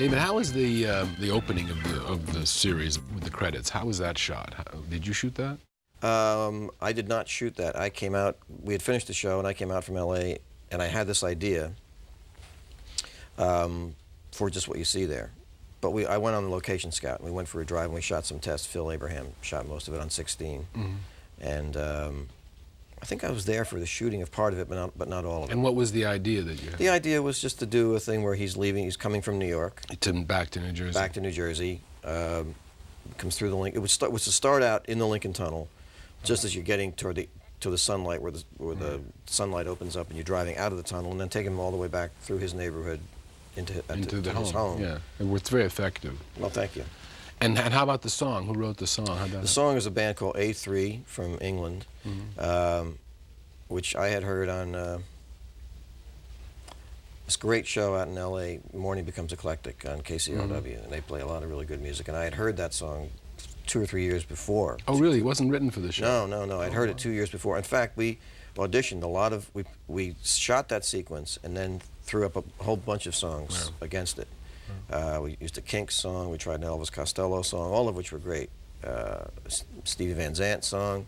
David, how was the opening of the series with the credits? How was that shot? Did you shoot that? I did not shoot that. I came out, we had finished the show, and I came out from LA, and I had this idea for just what you see there. But I went on the location scout, and we went for a drive, and we shot some tests. Phil Abraham shot most of it on 16. Mm-hmm. And I think I was there for the shooting of part of it, but not all of it. And what was the idea that you had? The idea was just to do a thing where he's leaving, he's coming from New York. Back to New Jersey. Back to New Jersey. Comes through the Lincoln. It was to start out in the Lincoln Tunnel, just as you're getting to the sunlight, where the sunlight opens up, and you're driving out of the tunnel, and then take him all the way back through his neighborhood into his home. Yeah, it's very effective. Well, thank you. And how about the song? Who wrote the song? How'd that happen? The song is a band called A3 from England, which I had heard on this great show out in LA, Morning Becomes Eclectic, on KCRW, and they play a lot of really good music. And I had heard that song 2 or 3 years before. Oh, really? It wasn't written for the show? No. I'd heard it 2 years before. In fact, we auditioned a lot of, we shot that sequence and then threw up a whole bunch of songs against it. We used a Kinks song, we tried an Elvis Costello song, all of which were great. Stevie Van Zandt song,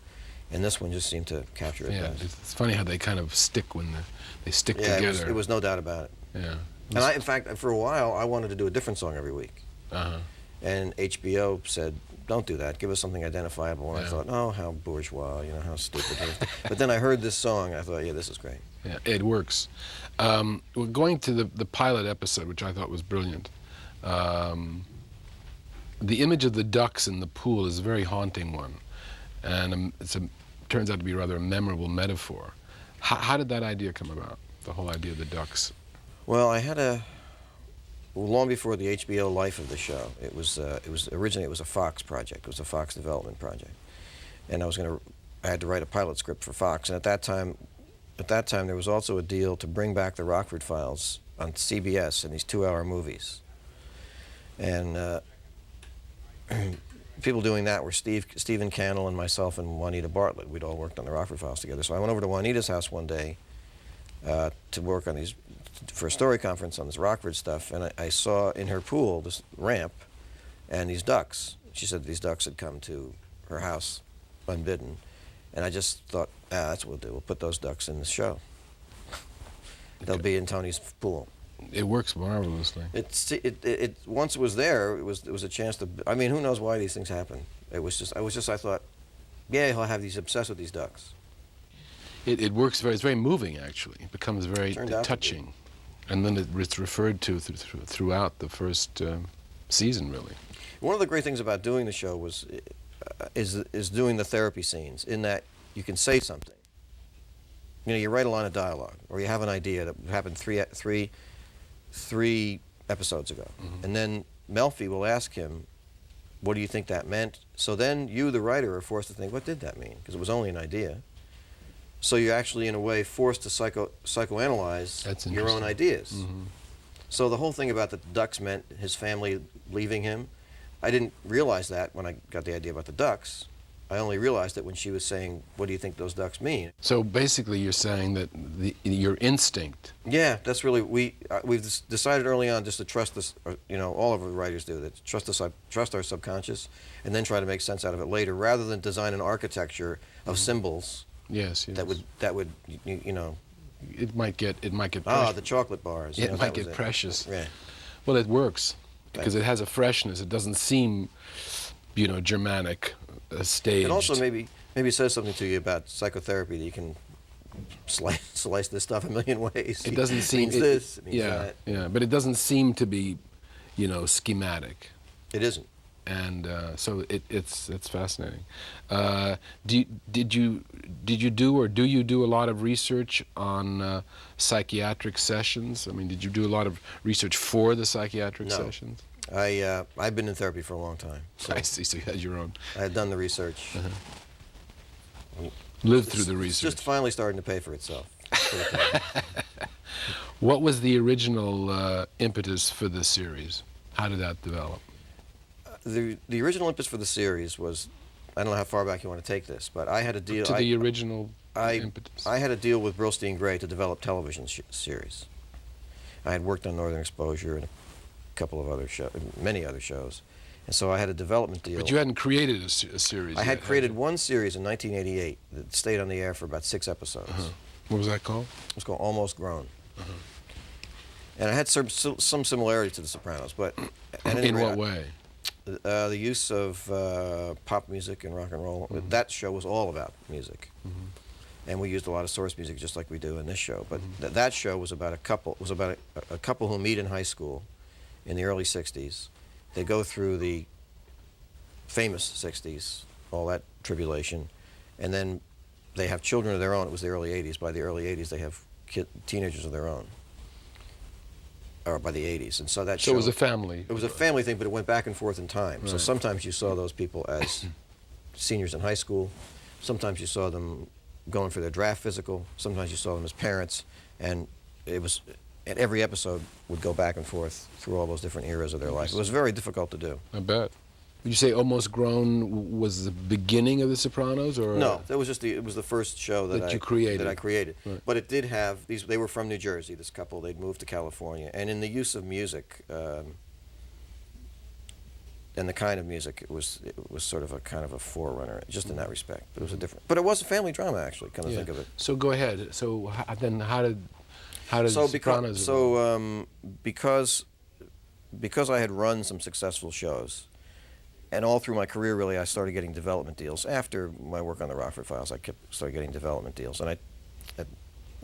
and this one just seemed to capture it best. It's funny how they kind of stick when they stick together. It was no doubt about it. Yeah. And in fact, for a while, I wanted to do a different song every week. And HBO said, don't do that, give us something identifiable. And I thought, oh, how bourgeois, you know, how stupid. But then I heard this song, and I thought, yeah, this is great. Yeah, it works. We're going to the pilot episode, which I thought was brilliant. The image of the ducks in the pool is a very haunting one, and it turns out to be rather a memorable metaphor. How did that idea come about, the whole idea of the ducks? Well, I had long before the HBO life of the show, originally it was a Fox project. It was a Fox development project, and I had to write a pilot script for Fox. And at that time there was also a deal to bring back the Rockford Files on CBS in these 2-hour movies. And people doing that were Stephen Cannell and myself and Juanita Bartlett. We'd all worked on the Rockford Files together. So I went over to Juanita's house one day to work on for a story conference on this Rockford stuff, and I saw in her pool this ramp and these ducks. She said these ducks had come to her house unbidden, and I just thought, that's what we'll do. We'll put those ducks in the show. They'll be in Tony's pool. It works marvelously. Once it was there, it was a chance to. I mean, who knows why these things happen? I thought, yeah, he'll have these obsessed with these ducks. It works it's very moving, actually. It becomes very touching, and then it's referred to throughout the first season, really. One of the great things about doing the show is doing the therapy scenes, in that you can say something. You know, you write a line of dialogue, or you have an idea that happened three episodes ago, and then Melfi will ask him, what do you think that meant? So then you, the writer, are forced to think, what did that mean? Because it was only an idea. So you're actually, in a way, forced to psychoanalyze your own ideas. So the whole thing about the ducks meant his family leaving him, I didn't realize that when I got the idea about the ducks. I only realized it when she was saying, what do you think those ducks mean? So basically you're saying that your instinct. Yeah, that's really, we've decided early on just to trust this, you know, all of the writers do that, trust our subconscious, and then try to make sense out of it later, rather than design an architecture of symbols. Yes. That would, you know. It might get precious. The chocolate bars. It might get precious. Yeah. Well, it works, because it has a freshness. It doesn't seem, you know, Germanic. Staged. And also maybe it says something to you about psychotherapy, that you can slice this stuff a million ways. It doesn't seem it means that. Yeah, but it doesn't seem to be, you know, schematic. It isn't. And so it's fascinating. Did you do, or do you do a lot of research on psychiatric sessions? I mean, did you do a lot of research for the psychiatric sessions? I've been in therapy for a long time. So I see, so you had your own. I had done the research. Lived through the research. It's just finally starting to pay for itself. What was the original impetus for the series? How did that develop? The original impetus for the series was, I don't know how far back you want to take this, but I had a deal. To the original impetus. I had a deal with Brillstein Gray to develop television series. I had worked on Northern Exposure and couple of other shows, many other shows. And so I had a development deal. But you hadn't created a series I yet, had created you? one series in 1988 that stayed on the air for about 6 episodes. What was that called? It was called Almost Grown. And I had some similarity to The Sopranos, but at any In rate, what way? The use of pop music and rock and roll. That show was all about music, and we used a lot of source music just like we do in this show. But that show was about a couple. Was about a couple who meet in high school in the early '60s. They go through the famous '60s, all that tribulation, and then they have children of their own. It was the early '80s. By the early '80s, they have teenagers of their own. Or by the '80s, and so that show. So it was a family. It was a family thing, but it went back and forth in time. Right. So sometimes you saw those people as seniors in high school. Sometimes you saw them going for their draft physical. Sometimes you saw them as parents, and it was. And every episode would go back and forth through all those different eras of their life. It was very difficult to do. I bet. Would you say Almost Grown was the beginning of The Sopranos, or No, that was just it was the first show that you created. That I created. Right. But it did have these. They were from New Jersey. This couple, they'd moved to California, and in the use of music and the kind of music, it was sort of a kind of a forerunner, just in that respect. But it was a different. But it was a family drama, actually. Come to think of it. So go ahead. So then, how did So Sopranos evolve? because I had run some successful shows, and all through my career, really, I started getting development deals. After my work on the Rockford Files, I started getting development deals, and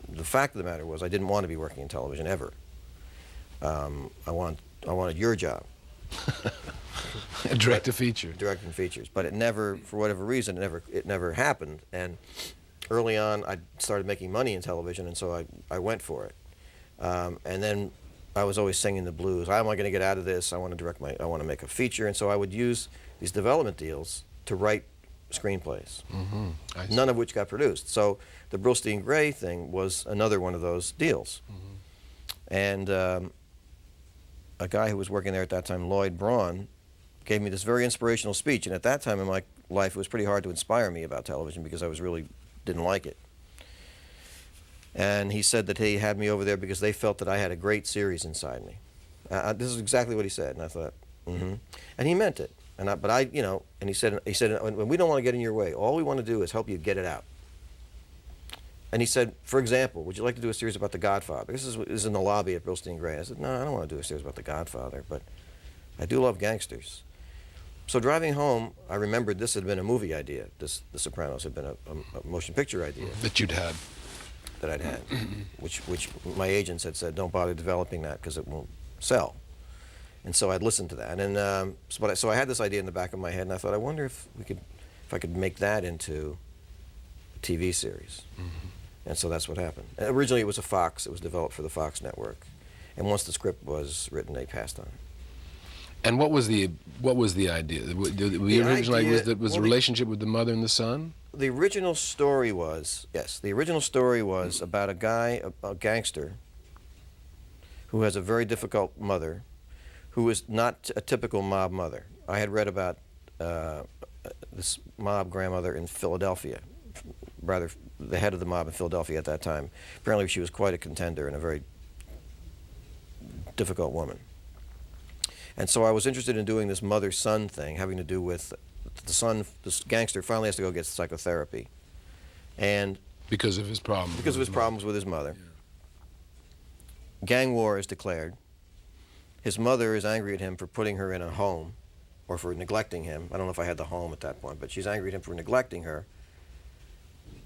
the fact of the matter was, I didn't want to be working in television ever. I wanted your job. Direct to feature. Directing features, but it never, for whatever reason, it never happened. And early on, I started making money in television, and so I went for it. And then I was always singing the blues. How am I going to get out of this? I want to make a feature, and so I would use these development deals to write screenplays. None of which got produced. So the Brillstein Gray thing was another one of those deals. And a guy who was working there at that time, Lloyd Braun, gave me this very inspirational speech. And at that time in my life, it was pretty hard to inspire me about television because I didn't like it. And he said that he had me over there because they felt that I had a great series inside me. This is exactly what he said, and I thought, and he meant it. And he said, we don't want to get in your way. All we want to do is help you get it out. And he said, for example, would you like to do a series about The Godfather? This is in the lobby at Brillstein Gray. I said, no, I don't want to do a series about The Godfather, but I do love gangsters. So driving home, I remembered this had been a movie idea. The Sopranos had been a motion picture idea. That you'd had. That I'd had, which my agents had said, don't bother developing that because it won't sell. And so I'd listened to that. And so I had this idea in the back of my head, and I thought, I wonder if I could make that into a TV series. And so that's what happened. And originally it was it was developed for the Fox network. And once the script was written, they passed on it. And what was the idea? The original idea was the relationship with the mother and the son? The original story was, yes, the original story was about a guy, a gangster, who has a very difficult mother, who is not a typical mob mother. I had read about this mob grandmother in Philadelphia, rather the head of the mob in Philadelphia at that time. Apparently she was quite a contender and a very difficult woman. And so I was interested in doing this mother-son thing, having to do with the son, this gangster finally has to go get psychotherapy. And because of his problems. Because of his problems with his mother. Yeah. Gang war is declared. His mother is angry at him for putting her in a home, or for neglecting him. I don't know if I had the home at that point, but she's angry at him for neglecting her.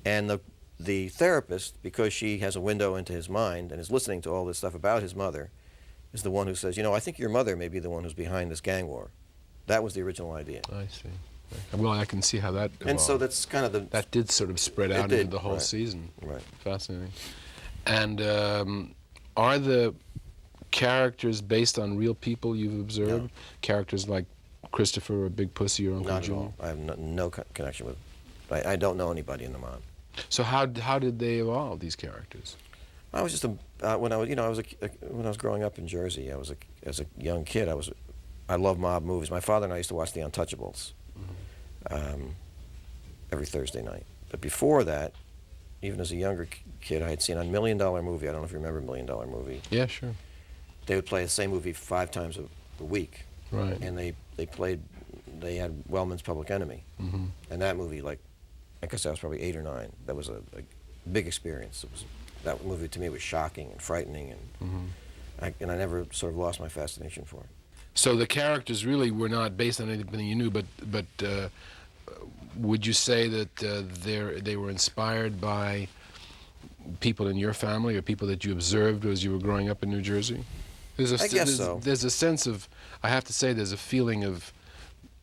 And the therapist, because she has a window into his mind and is listening to all this stuff about his mother, is the one who says, I think your mother may be the one who's behind this gang war. That was the original idea. I see. Well, I can see how that evolved. And so that's kind of that did sort of spread out into the whole season. Right. Fascinating. And are the characters based on real people you've observed? No. Characters like Christopher or Big Pussy or Uncle Not Junior? at all. I have no connection with. I don't know anybody in the mob. So how did they evolve, these characters? I was just when I was growing up in Jersey. As a young kid. I loved mob movies. My father and I used to watch The Untouchables every Thursday night. But before that, even as a younger kid, I had seen a $1 Million Movie. I don't know if you remember $1 Million Movie. Yeah, sure. they would play the same movie 5 times a week, Right. and they had Wellman's Public Enemy, and that movie, like, I guess I was probably 8 or 9. That was a big experience. That movie to me was shocking and frightening, and I never sort of lost my fascination for it. So the characters really were not based on anything you knew, but would you say that they were inspired by people in your family or people that you observed as you were growing up in New Jersey? I guess so. There's a sense of, I have to say, there's a feeling of,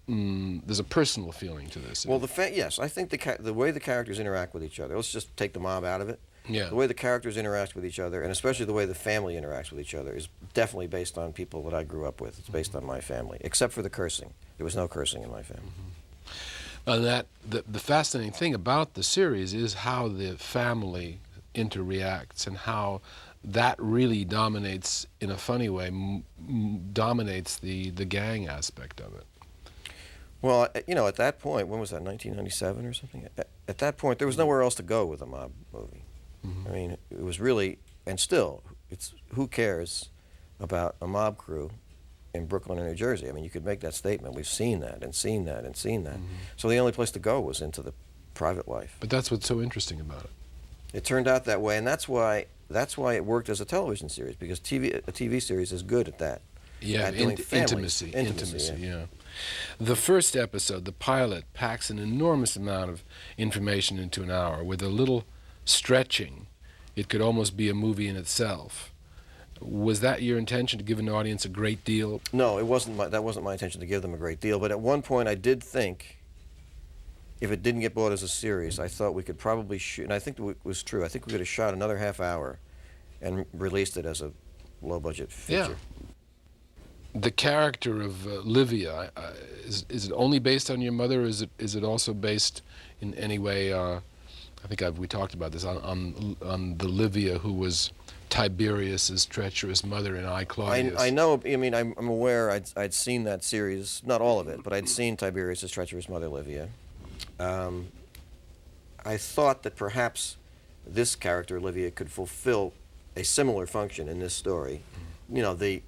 there's a personal feeling to this. Well, yes, I think the way the characters interact with each other, let's just take the mob out of it. Yeah. The way the characters interact with each other, and especially the way the family interacts with each other, is definitely based on people that I grew up with. It's based on my family, except for the cursing. There was no cursing in my family. The fascinating thing about the series is how the family interreacts and how that really dominates, in a funny way, dominates the gang aspect of it. Well, you know, at that point, when was that, 1997 or something? At that point, there was nowhere else to go with a mob movie. I mean, it was really, and still, it's who cares about a mob crew in Brooklyn or New Jersey? I mean, you could make that statement. We've seen that and seen that and seen that. So the only place to go was into the private life. But that's what's so interesting about it. It turned out that way, and that's why it worked as a television series, because a TV series is good at that. Yeah, at doing intimacy, yeah. The first episode, the pilot, packs an enormous amount of information into an hour. With a little stretching, it could almost be a movie in itself. Was that your intention, to give an audience a great deal? No, it wasn't. That wasn't my intention, to give them a great deal. But at one point, I did think, if it didn't get bought as a series, I thought we could probably shoot, and I think it was true, I think we could have shot another half hour and released it as a low-budget feature. Yeah. The character of Livia, is it only based on your mother, or is it also based in any way, I think we talked about this, on the Livia who was Tiberius's treacherous mother in I, Claudius? I know, I mean, I'm aware, I'd seen that series, not all of it, but I'd seen Tiberius's treacherous mother, Livia. I thought that perhaps this character, Livia, could fulfill a similar function in this story. You know,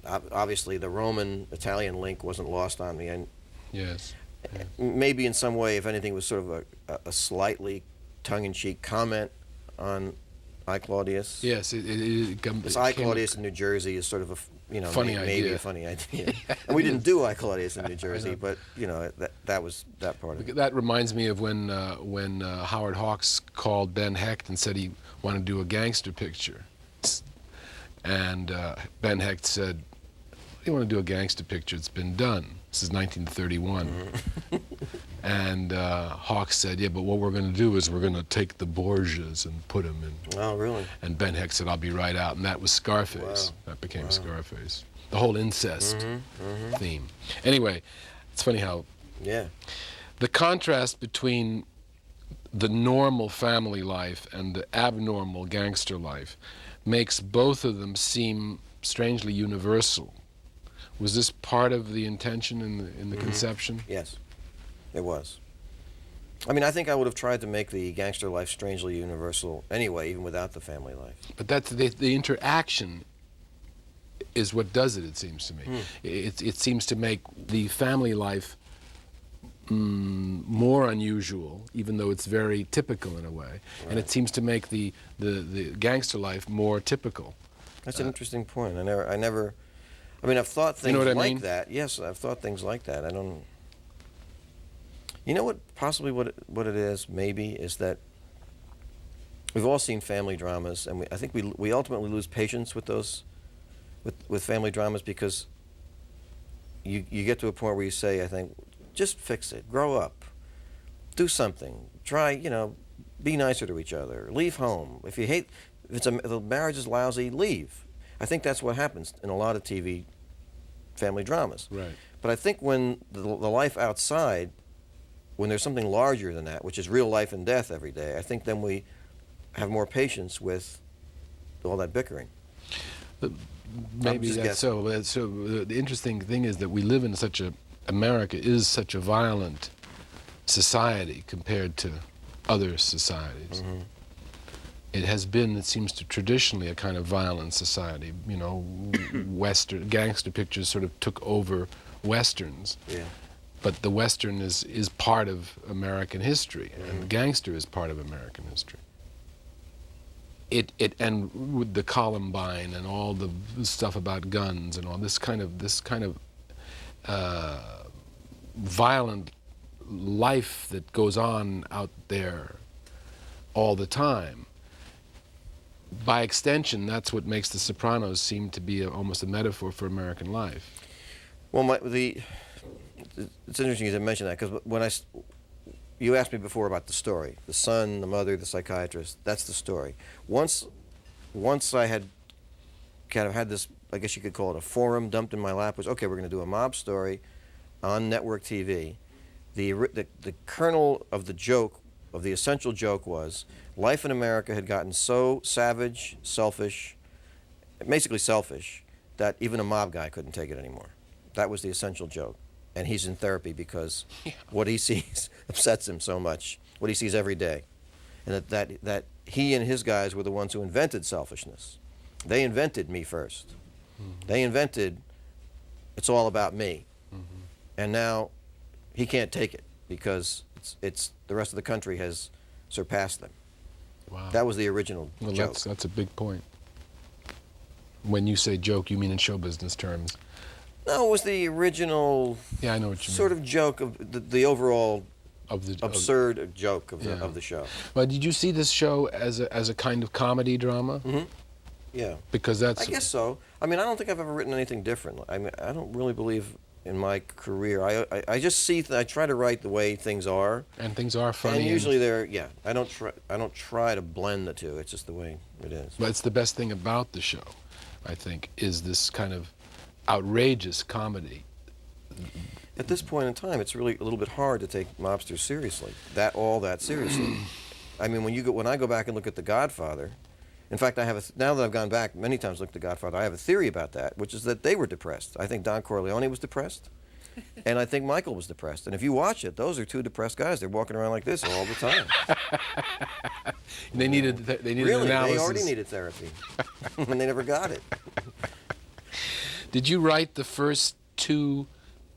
obviously the Roman-Italian link wasn't lost on me. And yes. Yeah. Maybe in some way, if anything, it was sort of a slightly tongue-in-cheek comment on I, Claudius. Yes, This I, Claudius in New Jersey is sort of a, funny maybe idea. a funny idea. And we didn't do I, Claudius in New Jersey, but you know, that was that part of it. That reminds me of when Howard Hawks called Ben Hecht and said he wanted to do a gangster picture, and Ben Hecht said, "You want to do a gangster picture? It's been done." This is 1931. And Hawks said, "Yeah, but what we're going to do is we're going to take the Borgias and put them in." Oh, really? And Ben Hecht said, "I'll be right out." And that was Scarface. Wow. That became Scarface. The whole incest theme. Anyway, it's funny how the contrast between the normal family life and the abnormal gangster life makes both of them seem strangely universal. Was this part of the intention in the conception? Yes, it was. I mean, I think I would have tried to make the gangster life strangely universal anyway, even without the family life. But that's the interaction is what does it seems to me. It seems to make the family life more unusual, even though it's very typical in a way. Right. And it seems to make the gangster life more typical. That's an interesting point. I mean, I've thought things like that. Yes, I've thought things like that. I don't. You know what? Possibly what it is. Maybe is that we've all seen family dramas, and I think we ultimately lose patience with those, with family dramas, because you get to a point where you say, I think, just fix it, grow up, do something, try, you know, be nicer to each other, leave home. If you hate, if the marriage is lousy, leave. I think that's what happens in a lot of TV family dramas. Right. But I think when the life outside, when there's something larger than that, which is real life and death every day, I think then we have more patience with all that bickering. Maybe that's so. So the interesting thing is that we live in America is such a violent society compared to other societies. it has been, it seems to traditionally, a kind of violent society. You know, Western gangster pictures sort of took over Westerns. Yeah. But the Western is part of American history, and the gangster is part of American history. And with the Columbine and all the stuff about guns and all this kind of violent life that goes on out there all the time. By extension, that's what makes The Sopranos seem to be almost a metaphor for American life. Well, it's interesting you didn't mention that, because you asked me before about the story, the son, the mother, the psychiatrist. That's the story. Once I had kind of had this, I guess you could call it a forum dumped in my lap, was okay. We're going to do a mob story on network TV. The kernel of the joke, of the essential joke, was life in America had gotten so savage, selfish, basically selfish, that even a mob guy couldn't take it anymore. That was the essential joke. And he's in therapy because what he sees upsets him so much, what he sees every day. And that he and his guys were the ones who invented selfishness. They invented me first. Mm-hmm. They invented, it's all about me. Mm-hmm. And now he can't take it because it's the rest of the country has surpassed them. Wow. That was the original joke. That's a big point. When you say joke, you mean in show business terms? No, it was the original I know what you sort mean. of joke of the overall absurd joke of the show. But did you see this show as a kind of comedy drama? Mm-hmm. Yeah. Because that's... I guess so. I mean, I don't think I've ever written anything different. I mean, I don't really believe in my career. I just see I try to write the way things are. And things are funny. And usually they're, yeah. I don't try to blend the two. It's just the way it is. But it's the best thing about the show, I think, is this kind of outrageous comedy. At this point in time, it's really a little bit hard to take mobsters seriously. That seriously. I mean, when I go back and look at The Godfather, in fact, now that I've gone back many times to look at The Godfather, I have a theory about that, which is that they were depressed. I think Don Corleone was depressed, and I think Michael was depressed. And if you watch it, those are two depressed guys. They're walking around like this all the time. They needed really, analysis. They already needed therapy, and they never got it. Did you write the first two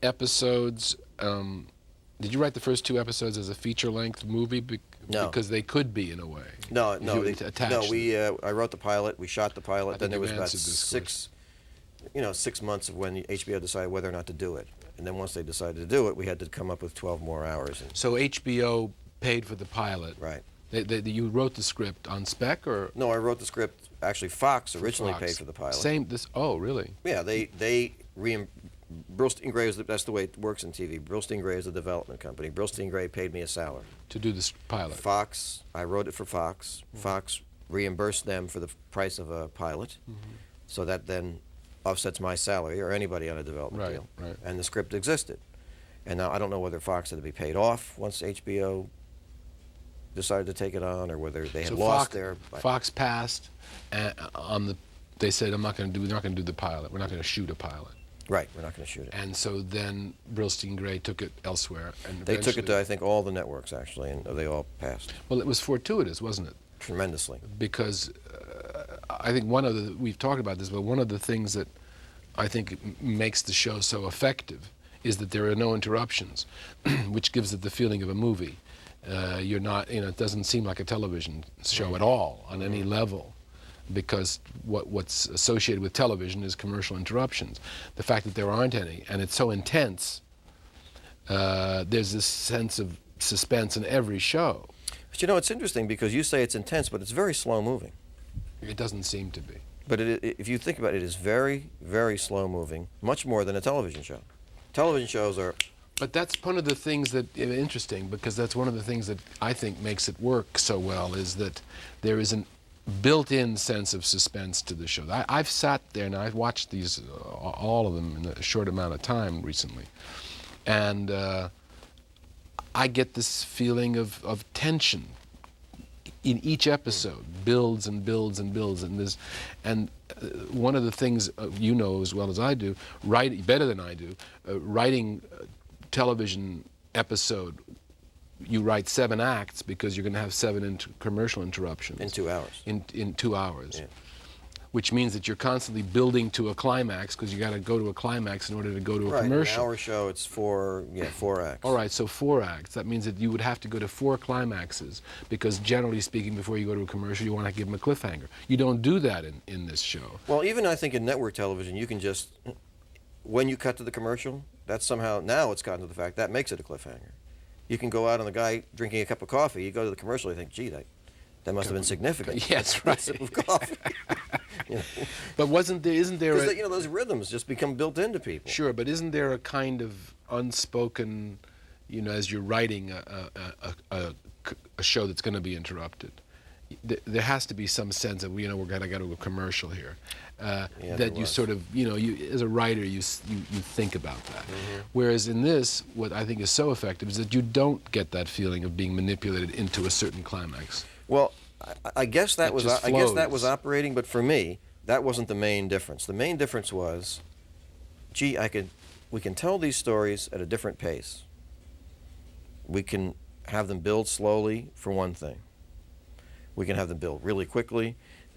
episodes? Did you write the first two episodes as a feature-length movie? No. Because they could be, in a way. No. I wrote the pilot. We shot the pilot. Then there was about 6 months of when HBO decided whether or not to do it. And then once they decided to do it, we had to come up with 12 more hours. So HBO paid for the pilot. Right. You wrote the script on spec, or? No, I wrote the script. Actually, Fox originally paid for the pilot. Oh, really? Yeah, Brillstein Gray, that's the way it works in TV. Brillstein Gray is the development company. Brillstein Gray paid me a salary. To do this pilot? Fox, I wrote it for Fox. Mm-hmm. Fox reimbursed them for the price of a pilot. Mm-hmm. So that then offsets my salary or anybody on a development deal. Right. And the script existed. And now I don't know whether Fox had to be paid off once HBO decided to take it on, or whether they had lost their... Fox passed they said, we're not going to do the pilot. We're not going to shoot a pilot. Right, we're not going to shoot it. And so then Brillstein Gray took it elsewhere. And they took it to, I think, all the networks, actually, and they all passed. Well, it was fortuitous, wasn't it? Tremendously. Because I think we've talked about this, but one of the things that I think makes the show so effective is that there are no interruptions, which gives it the feeling of a movie. You're not, it doesn't seem like a television show at all on any level, because what's associated with television is commercial interruptions. The fact that there aren't any, and it's so intense, there's this sense of suspense in every show. But it's interesting because you say it's intense, but it's very slow moving. It doesn't seem to be. But if you think about it, it is very, very slow moving, much more than a television show. Television shows are... But that's one of the things that is interesting, because that's one of the things that I think makes it work so well, is that there is a built-in sense of suspense to the show. I've sat there and I've watched these, all of them, in a short amount of time recently, and I get this feeling of tension in each episode, builds and builds and builds, and one of the things you know as well as I do, better than I do, writing television episode you write 7 acts because you're going to have 7 commercial interruptions In 2 hours. in 2 hours. Yeah. Which means that you're constantly building to a climax because you got to go to a climax in order to go to a Right, in an commercial. hour show, it's 4 acts. All right, so 4 acts. That means that you would have to go to 4 climaxes because generally speaking, before you go to a commercial, you want to give them a cliffhanger. You don't do that in this show. Well, even I think in network television, you can just, when you cut to the commercial, that's somehow, now it's gotten to the fact that makes it a cliffhanger. You can go out on the guy drinking a cup of coffee, you go to the commercial, you think, gee, that must have been significant. Yes, right. A sip of coffee. You know? But isn't there Because those rhythms just become built into people. Sure, but isn't there a kind of unspoken, as you're writing a show that's going to be interrupted, there has to be some sense of, we're going to go to a commercial here, that you sort of, you as a writer, you think about that. Mm-hmm. Whereas in this, what I think is so effective is that you don't get that feeling of being manipulated into a certain climax. Well, I guess that was just I guess that flows. was operating, but for me, that wasn't the main difference. The main difference was, gee, we can tell these stories at a different pace. We can have them build slowly, for one thing. We can have them build really quickly.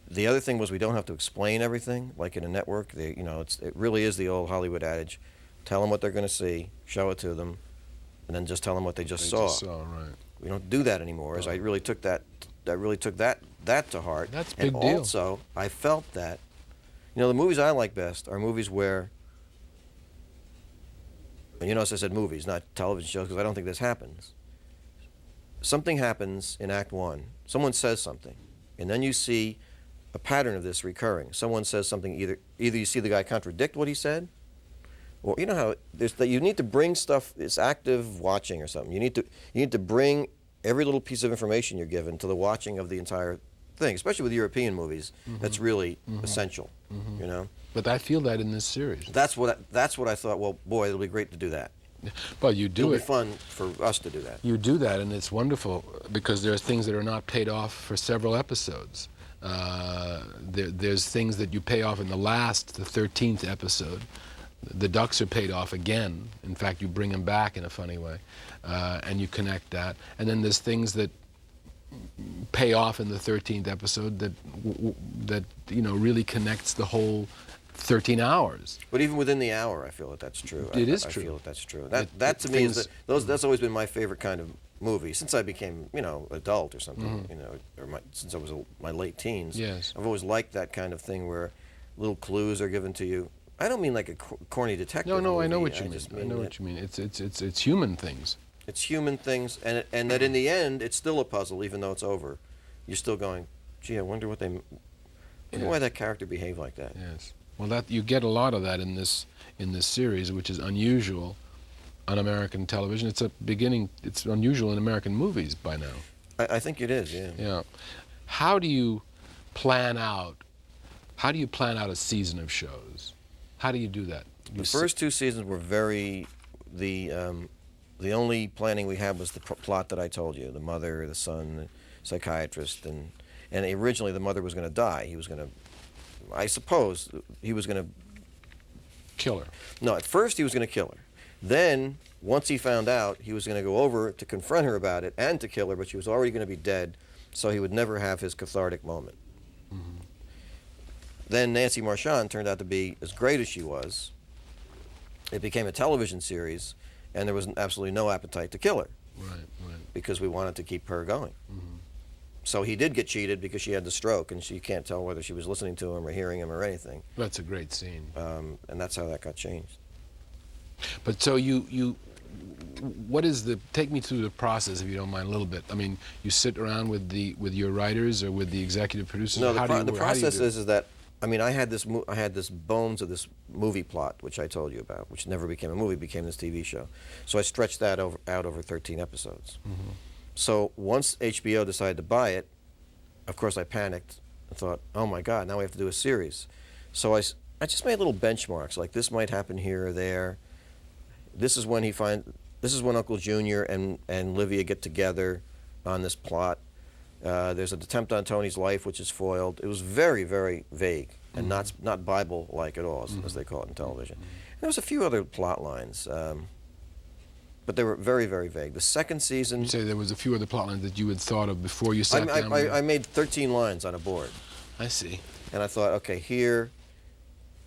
The other thing was we don't have to explain everything, like in a network. It really is the old Hollywood adage: tell them what they're going to see, show it to them, and then just tell them what they just saw. Right. We don't do that anymore. As I really took that to heart. That's a big and deal. Also, I felt that, the movies I like best are movies where, and you notice I said movies, not television shows, because I don't think this happens. Something happens in Act 1. Someone says something, and then you see a pattern of this recurring. Someone says something, either you see the guy contradict what he said, or you know how you need to bring stuff. It's active watching or something. You need to bring every little piece of information you're given to the watching of the entire thing, especially with European movies. Mm-hmm. That's really essential. Mm-hmm. But I feel that in this series. That's what I thought. Well, boy, it'll be great to do that. Well, you do It'll it. be fun for us to do that. You do that, and it's wonderful because there's things that are not paid off for several episodes. There's things that you pay off in the 13th episode. The ducks are paid off again. In fact, you bring them back in a funny way, and you connect that. And then there's things that pay off in the 13th episode that really connects the whole 13 hours. But even within the hour, I feel that's true. It is I true. I feel that's true. That to me is that's always been my favorite kind of movie since I became adult or something. Since I was my late teens. Yes. I've always liked that kind of thing where little clues are given to you. I don't mean like a corny detective movie. No, I know what you mean. I know what you mean. It's human things. It's human things, and that in the end, it's still a puzzle, even though it's over. You're still going, gee, I wonder why that character behaved like that. Yes. Well, you get a lot of that in this series, which is unusual on American television. It's unusual in American movies by now. I think it is, yeah. Yeah. How do you plan out a season of shows? How do you do that? The first 2 seasons were the only planning we had was the plot that I told you: the mother, the son, the psychiatrist, and originally the mother was going to die. He was going to, I suppose, he was going to kill her. No, at first he was going to kill her. Then, once he found out, he was going to go over to confront her about it and to kill her, but she was already going to be dead, so he would never have his cathartic moment. Mm-hmm. Then Nancy Marchand turned out to be as great as she was. It became a television series, and there was absolutely no appetite to kill her. Right. Because we wanted to keep her going. Mm-hmm. So he did get cheated because she had the stroke, and she can't tell whether she was listening to him or hearing him or anything. That's a great scene. And that's how that got changed. But so take me through the process, if you don't mind, a little bit. I mean, you sit around with your writers or with the executive producers? No, the process is that, I had this bones of this movie plot, which I told you about, which never became a movie, became this TV show. So I stretched that out over 13 episodes. Mm-hmm. So once HBO decided to buy it, of course I panicked and thought, oh my God, now we have to do a series. So I just made little benchmarks, like this might happen here or there. This is when Uncle Junior and Livia get together on this plot. There's an attempt on Tony's life, which is foiled. It was very, very vague and not Bible-like at all, as they call it in television. And there was a few other plot lines. but they were very, very vague. The second season, You say there was a few other plot lines that you had thought of before you sat down. I made 13 lines on a board, I see. and I thought, okay, here,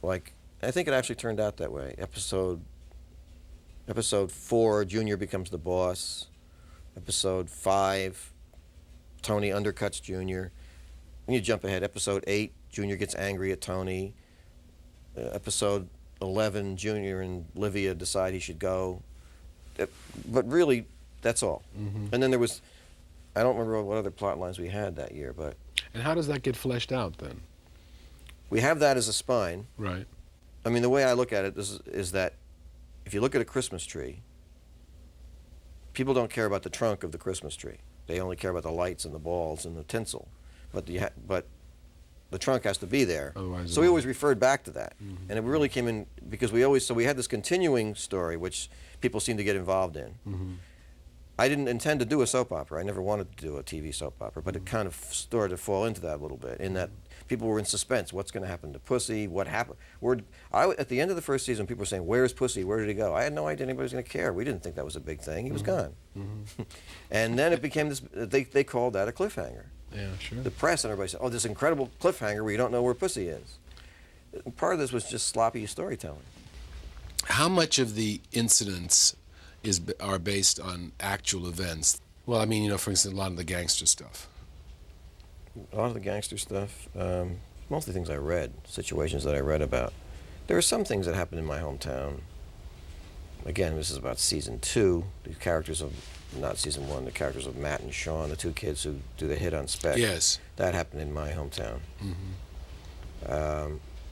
like, I think it actually turned out that way. Episode 4, Junior becomes the boss. Episode 5, Tony undercuts Junior. And you jump ahead. Episode 8, Junior gets angry at Tony. Episode 11, Junior and Livia decide he should go. But really, that's all. And then there was, I don't remember what other plot lines we had that year, but And how does that get fleshed out then? we have that as a spine. Right. I mean, the way I look at it is that if you look at a Christmas tree, people don't care about the trunk of the Christmas tree. They only care about the lights and the balls and the tinsel. But the trunk has to be there. Otherwise So we always referred back to that. And it really came in because we had this continuing story which people seem to get involved in. I didn't intend to do a soap opera. I never wanted to do a TV soap opera, but it kind of started to fall into that a little bit, in that people were in suspense. What's going to happen to Pussy? What happened? At the end of the first season, people were saying, "Where's Pussy? Where did he go?" I had no idea anybody was going to care. We didn't think that was a big thing. He was gone. And then it became this, they called that a cliffhanger. Yeah, sure. The press and everybody said, "Oh, this incredible cliffhanger where you don't know where Pussy is." And part of this was just sloppy storytelling. How much of the incidents are based on actual events? Well, I mean, for instance, a lot of the gangster stuff. A lot of the gangster stuff, mostly things I read, situations that I read about. There are some things that happened in my hometown. Again, this is about season 2. The characters of, not season 1, the characters of Matt and Sean, the 2 kids who do the hit on Spec. Yes. That happened in my hometown.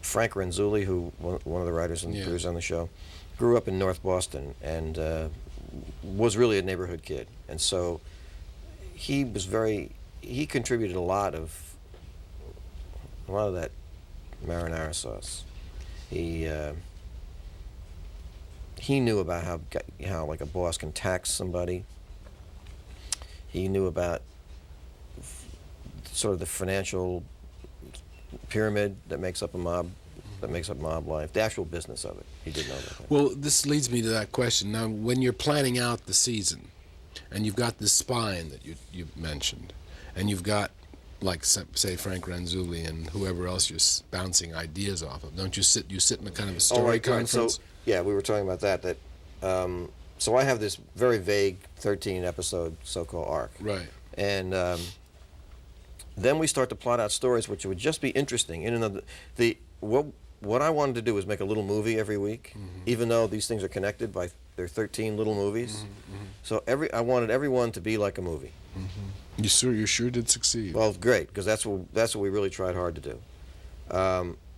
Frank Renzulli, who one of the writers and producers on the show, grew up in North Boston and was really a neighborhood kid. And so he contributed a lot of that marinara sauce. He knew about how like a boss can tax somebody. He knew about sort of the financial pyramid that makes up a mob, life, the actual business of it. He did know that. Well, this leads me to that question. Now, when you're planning out the season, and you've got this spine that you mentioned, and you've got, like, say, Frank Renzulli and whoever else you're bouncing ideas off of, don't you sit in a kind of a story conference? So, yeah, we were talking about that. So I have this very vague 13-episode so-called arc. Right. And then we start to plot out stories which would just be interesting. What I wanted to do was make a little movie every week, even though these things are connected by their 13 little movies. So I wanted everyone to be like a movie. You sure did succeed. Well, great, because that's what we really tried hard to do.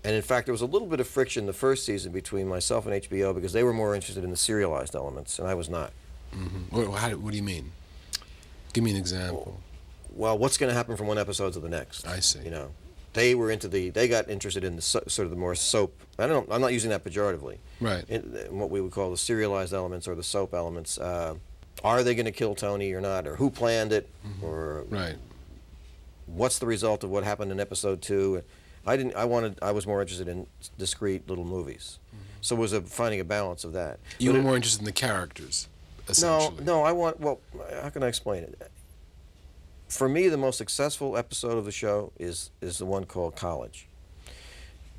And in fact, there was a little bit of friction the first season between myself and HBO because they were more interested in the serialized elements, and I was not. What do you mean? Give me an example. Well, what's going to happen from one episode to the next? I see. They got interested in the sort of the more soap. I'm not using that pejoratively. Right. In what we would call the serialized elements or the soap elements. Are they going to kill Tony or not? Or who planned it? Or right. What's the result of what happened in episode 2? I was more interested in discrete little movies. So it was finding a balance of that. You were more interested in the characters, essentially. No, how can I explain it? For me, the most successful episode of the show is the one called College.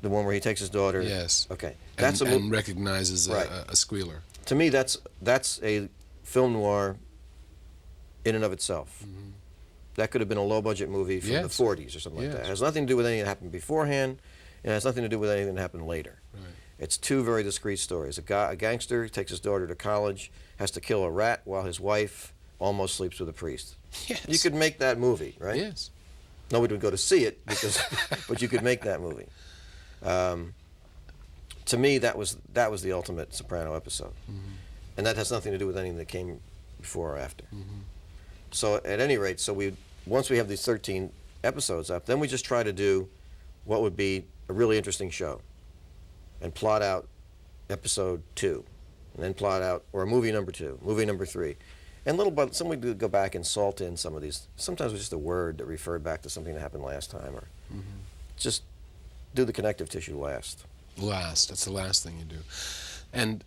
The one where he takes his daughter. Yes. Okay. And recognizes right. a squealer. To me, that's a film noir in and of itself. That could have been a low-budget movie from the 40s or something like that. It has nothing to do with anything that happened beforehand, and it has nothing to do with anything that happened later. Right. It's 2 very discrete stories. A gangster takes his daughter to college, has to kill a rat while his wife almost sleeps with a priest. Yes. You could make that movie, right? Yes. Nobody would go to see it, but you could make that movie. To me, that was the ultimate Soprano episode. And that has nothing to do with anything that came before or after. So at any rate, once we have these 13 episodes up, then we just try to do what would be a really interesting show and plot out episode 2, and then plot out, or movie number 2, movie number 3. And some we do go back and salt in some of these. Sometimes it's just a word that referred back to something that happened last time, or just do the connective tissue last. That's the last thing you do. And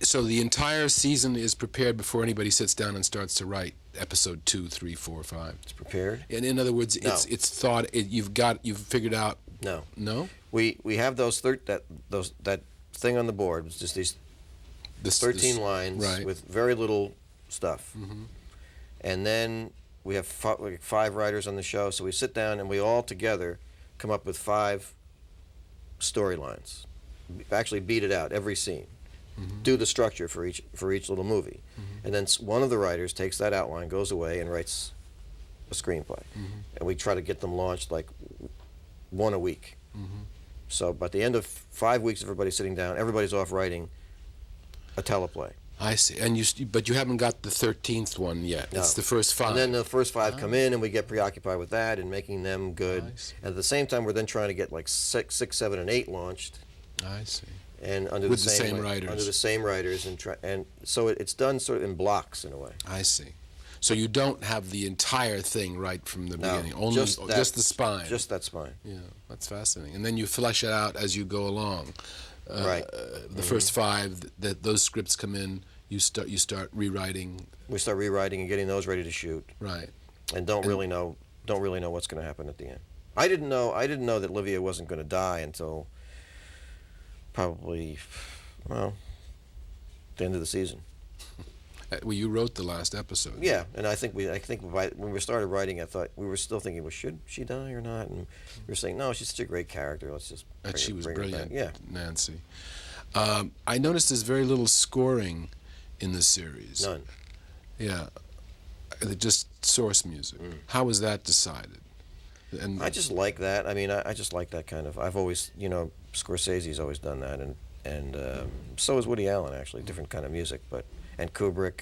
so the entire season is prepared before anybody sits down and starts to write episode 2, 3, 4, 5. It's prepared. And in other words, No. it's thought. You've figured out. No. No. We have that thing on the board. It's just these 13 lines right. with very little stuff. Mm-hmm. And then we have 5 writers on the show, so we sit down and we all together come up with 5 storylines. Actually beat it out every scene. Mm-hmm. Do the structure for each little movie. Mm-hmm. And then one of the writers takes that outline, goes away, and writes a screenplay. Mm-hmm. And we try to get them launched like one a week. Mm-hmm. So by the end of 5 weeks of everybody sitting down, everybody's off writing a teleplay. I see. And but you haven't got the 13th one yet. No. It's the first 5. And then the first 5 come in, and we get preoccupied with that and making them good. And at the same time, we're then trying to get like 6, 7, and 8 launched. I see. And under With the same writers. Under the same writers, and so it's done sort of in blocks in a way. I see. So you don't have the entire thing right from the beginning. Only just the spine. Just that spine. Yeah, that's fascinating. And then you flesh it out as you go along. Right. The first 5, those scripts come in. You start rewriting. We start rewriting and getting those ready to shoot. Right. And don't really know what's going to happen at the end. I didn't know that Livia wasn't going to die until probably, well, the end of the season. Well, you wrote the last episode. Yeah, and I think when we started writing, I thought we were still thinking, well, should she die or not? And we were saying, no, she's such a great character. Let's just She was bring her brilliant. back. Yeah. Nancy. I noticed there's very little scoring in the series. None. Yeah. Just source music. How was that decided? And I just like that. I mean, I just like that kind of. I've always, Scorsese's always done that, and so is Woody Allen, actually, different kind of music, and Kubrick.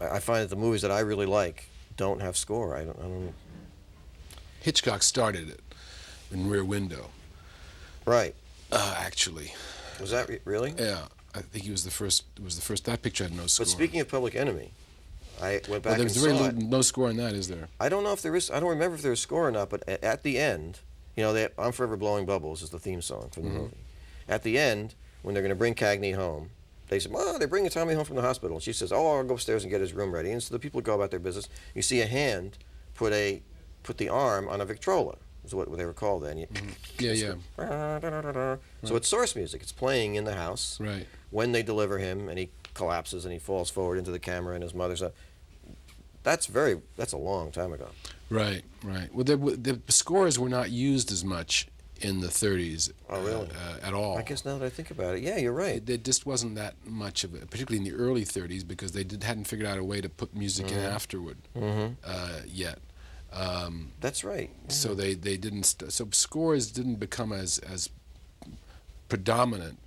I find that the movies that I really like don't have score. I don't. Hitchcock started it in Rear Window. Right. Actually. Was that really? Yeah, I think he was the first. It was the first. That picture had no score. But speaking of Public Enemy, I went back and there's saw very it. no score in that, is there? I don't know if there is. I don't remember if there was score or not. But at the end, "I'm Forever Blowing Bubbles" is the theme song from the movie. At the end, when they're going to bring Cagney home, they say, "Well, they're bringing Tommy home from the hospital." And she says, "Oh, I'll go upstairs and get his room ready." And so the people go about their business. You see a hand put the arm on a Victrola. Is what they were called then. Yeah. So it's source music. It's playing in the house. Right. When they deliver him, and he collapses and he falls forward into the camera, and his mother's up. That's a long time ago. Right. Well, the scores were not used as much in the 30s. Oh, really? At all. I guess now that I think about it, yeah, you're right. There just wasn't that much of it, particularly in the early 30s, because they hadn't figured out a way to put music in afterward yet. That's right. So they didn't. So scores didn't become as predominant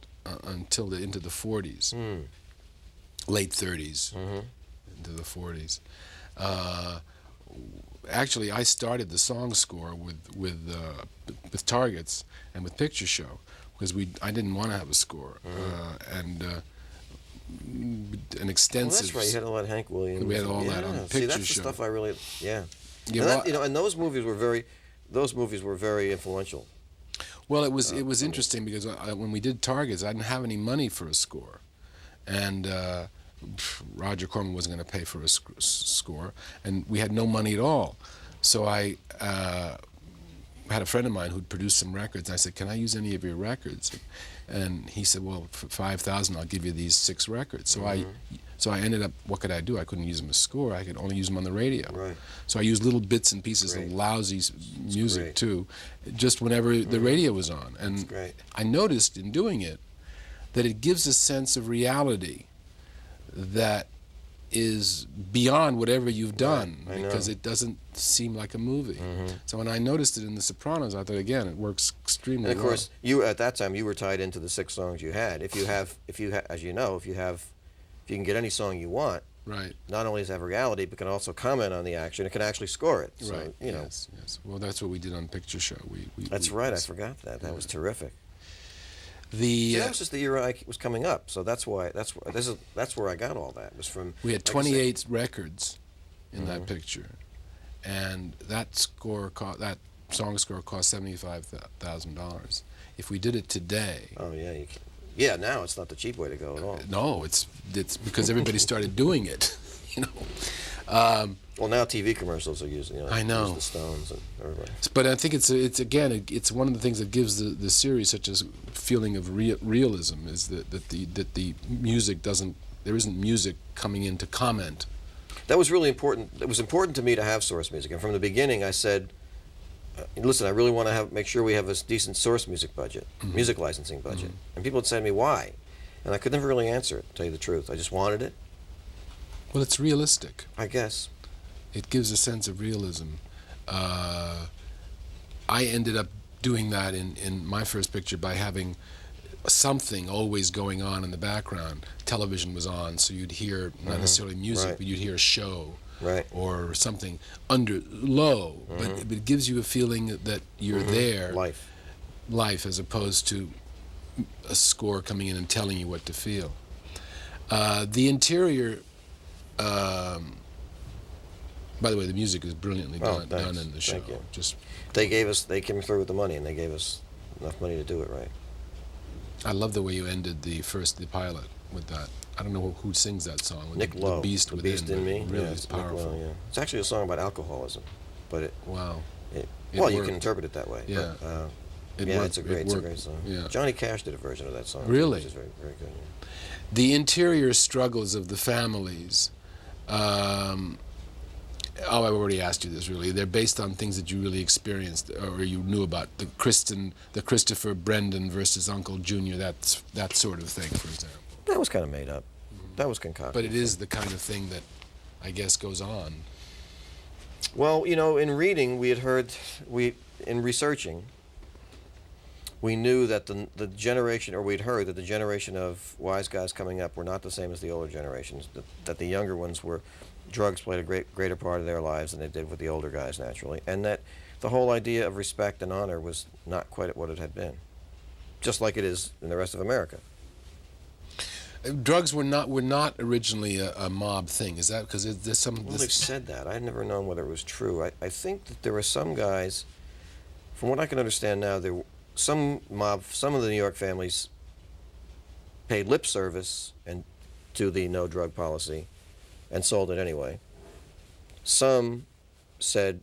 until into the 40s, late 30s, into the 40s. Actually, I started the song score with Targets and with Picture Show because I didn't want to have a score and an extensive. Well, that's right. You had a lot of Hank Williams. We had all that on Picture See, that's Show. the stuff I really. Yeah. Yeah, And those movies were very influential. Well, it was interesting because when we did Targets, I didn't have any money for a score, and Roger Corman wasn't going to pay for a score, and we had no money at all. So I had a friend of mine who'd produced some records, and I said, "Can I use any of your records?" And he said, "Well, for $5,000, I'll give you these 6 records." So I ended up, what could I do? I couldn't use them as score. I could only use them on the radio. Right. So I used little bits and pieces of lousy music too, just whenever the radio was on. And I noticed in doing it that it gives a sense of reality that is beyond whatever you've done, because it doesn't seem like a movie. So when I noticed it in The Sopranos, I thought, again, it works extremely well. And of course, you at that time you were tied into the 6 songs you had. If you can get any song you want, right? Not only does it have reality, but can also comment on the action. It can actually score it. So, right. Yes. Well, that's what we did on Picture Show. That's right. I forgot that. That was terrific. The that was just the year I was coming up, so that's where I got all that. Was from. We had 28 records in that picture, and that song score cost $75,000. If we did it today, oh yeah, you can. Yeah, now it's not the cheap way to go at all. No, it's because everybody started doing it. You know. Um, Well, now TV commercials are using, I know. use the Stones and everybody. But I think it's one of the things that gives the series such a feeling of realism is that the music doesn't, there isn't music coming in to comment. That was really important. It was important to me to have source music, and from the beginning I said, listen, I really want to make sure we have a decent source music budget, music licensing budget. And people would say to me, why? And I could never really answer it, to tell you the truth. I just wanted it, Well, it's realistic. I guess. It gives a sense of realism. I ended up doing that in my first picture by having something always going on in the background. Television was on, so you'd hear not necessarily music, Right. but you'd hear a show Right. or something under low, but it gives you a feeling that you're there, Life. as opposed to a score coming in and telling you what to feel. The interior, by the way, the music is brilliantly done in the show. Thank you. Just, They came through with the money, and they gave us enough money to do it right. I love the way you ended the pilot with that. I don't know who sings that song. With Nick the Lowe, Beast The Within, Beast in Me. Really, Yeah, it's Nick Lowe, powerful. yeah. It's actually a song about alcoholism, but Wow. It well, you worked. can interpret it that way. Yeah. But, It yeah, worked. it's a It great worked. song. Yeah. Johnny Cash did a version of that song. Really? Which is very, very good. Yeah. The interior struggles of the families. I've already asked you this. Really, they're based on things that you really experienced or you knew about. The Christopher Brendan versus Uncle Junior. That sort of thing, for example. That was kind of made up. That was concocted. But it is the kind of thing that, I guess, goes on. Well, in reading, in researching, we knew that the generation, or we'd heard that the generation of wise guys coming up were not the same as the older generations. That the younger ones drugs played a greater part of their lives than they did with the older guys, naturally, and that the whole idea of respect and honor was not quite what it had been, just like it is in the rest of America. Drugs were not originally a mob thing. Is that because there's some? Well, they've said that. I had never known whether it was true. I think that there were some guys, from what I can understand now, some of the New York families paid lip service to the no drug policy and sold it anyway. Some said,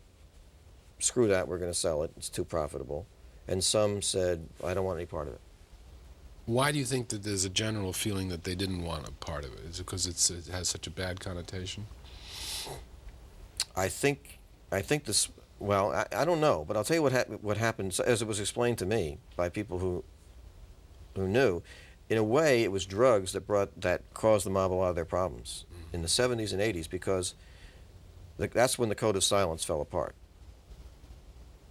screw that, we're going to sell it, it's too profitable. And some said, I don't want any part of it. Why do you think that there's a general feeling that they didn't want a part of it? Is it because it has such a bad connotation? I think this. Well, I don't know, but I'll tell you what happened as it was explained to me by people who knew. In a way, it was drugs that caused the mob a lot of their problems in the 70s and 80s, because that's when the code of silence fell apart.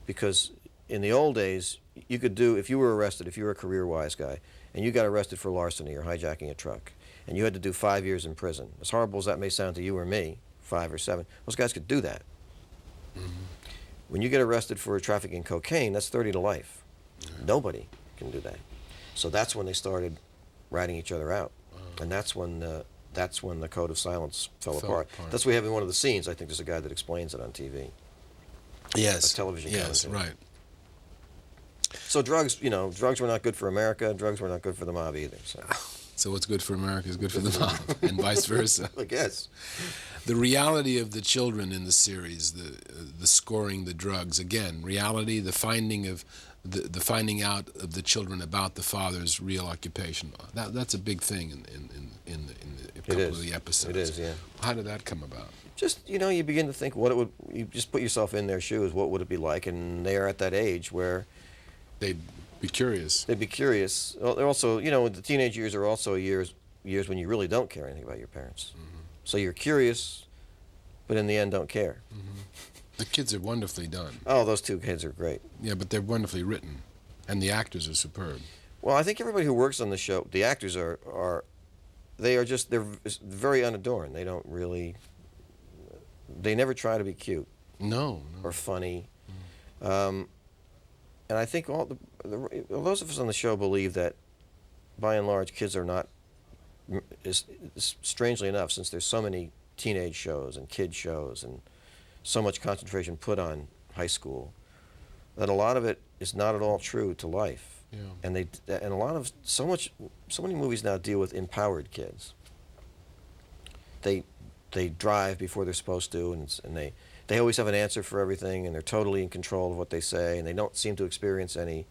Because in the old days, you could if you were arrested, if you were a career wise guy, and you got arrested for larceny or hijacking a truck, and you had to do 5 years in prison. As horrible as that may sound to you or me, 5 or 7, those guys could do that. When you get arrested for trafficking cocaine, that's 30 to life. Nobody can do that. So that's when they started ratting each other out, and that's when the code of silence fell apart. That's what we have in one of the scenes. I think there's a guy that explains it on TV. Yes. A television Yes, commentary. right. So drugs were not good for America. Drugs were not good for the mob either. So what's good for America is good for the mob, and vice versa. I guess. The reality of the children in the series, the scoring the drugs, again, reality, the finding out of the children about the father's real occupation. That's a big thing in a couple of the episodes. It is, yeah. How did that come about? Just, you begin to think you just put yourself in their shoes, what would it be like? And they are at that age where They'd be curious. they'd be curious. Well, they're also, the teenage years are also years when you really don't care anything about your parents. So you're curious, but in the end don't care. The kids are wonderfully done. Oh, those two kids are great. Yeah, but they're wonderfully written, and the actors are superb. Well, I think everybody who works on the show, the actors they're very unadorned. They don't really, they never try to be cute No. or funny. And I think those of us on the show believe that, by and large, kids are not, strangely enough, since there's so many teenage shows and kid shows and so much concentration put on high school, that a lot of it is not at all true to life. Yeah. And a lot of so many movies now deal with empowered kids. They drive before they're supposed to, and they always have an answer for everything, and they're totally in control of what they say, and they don't seem to experience any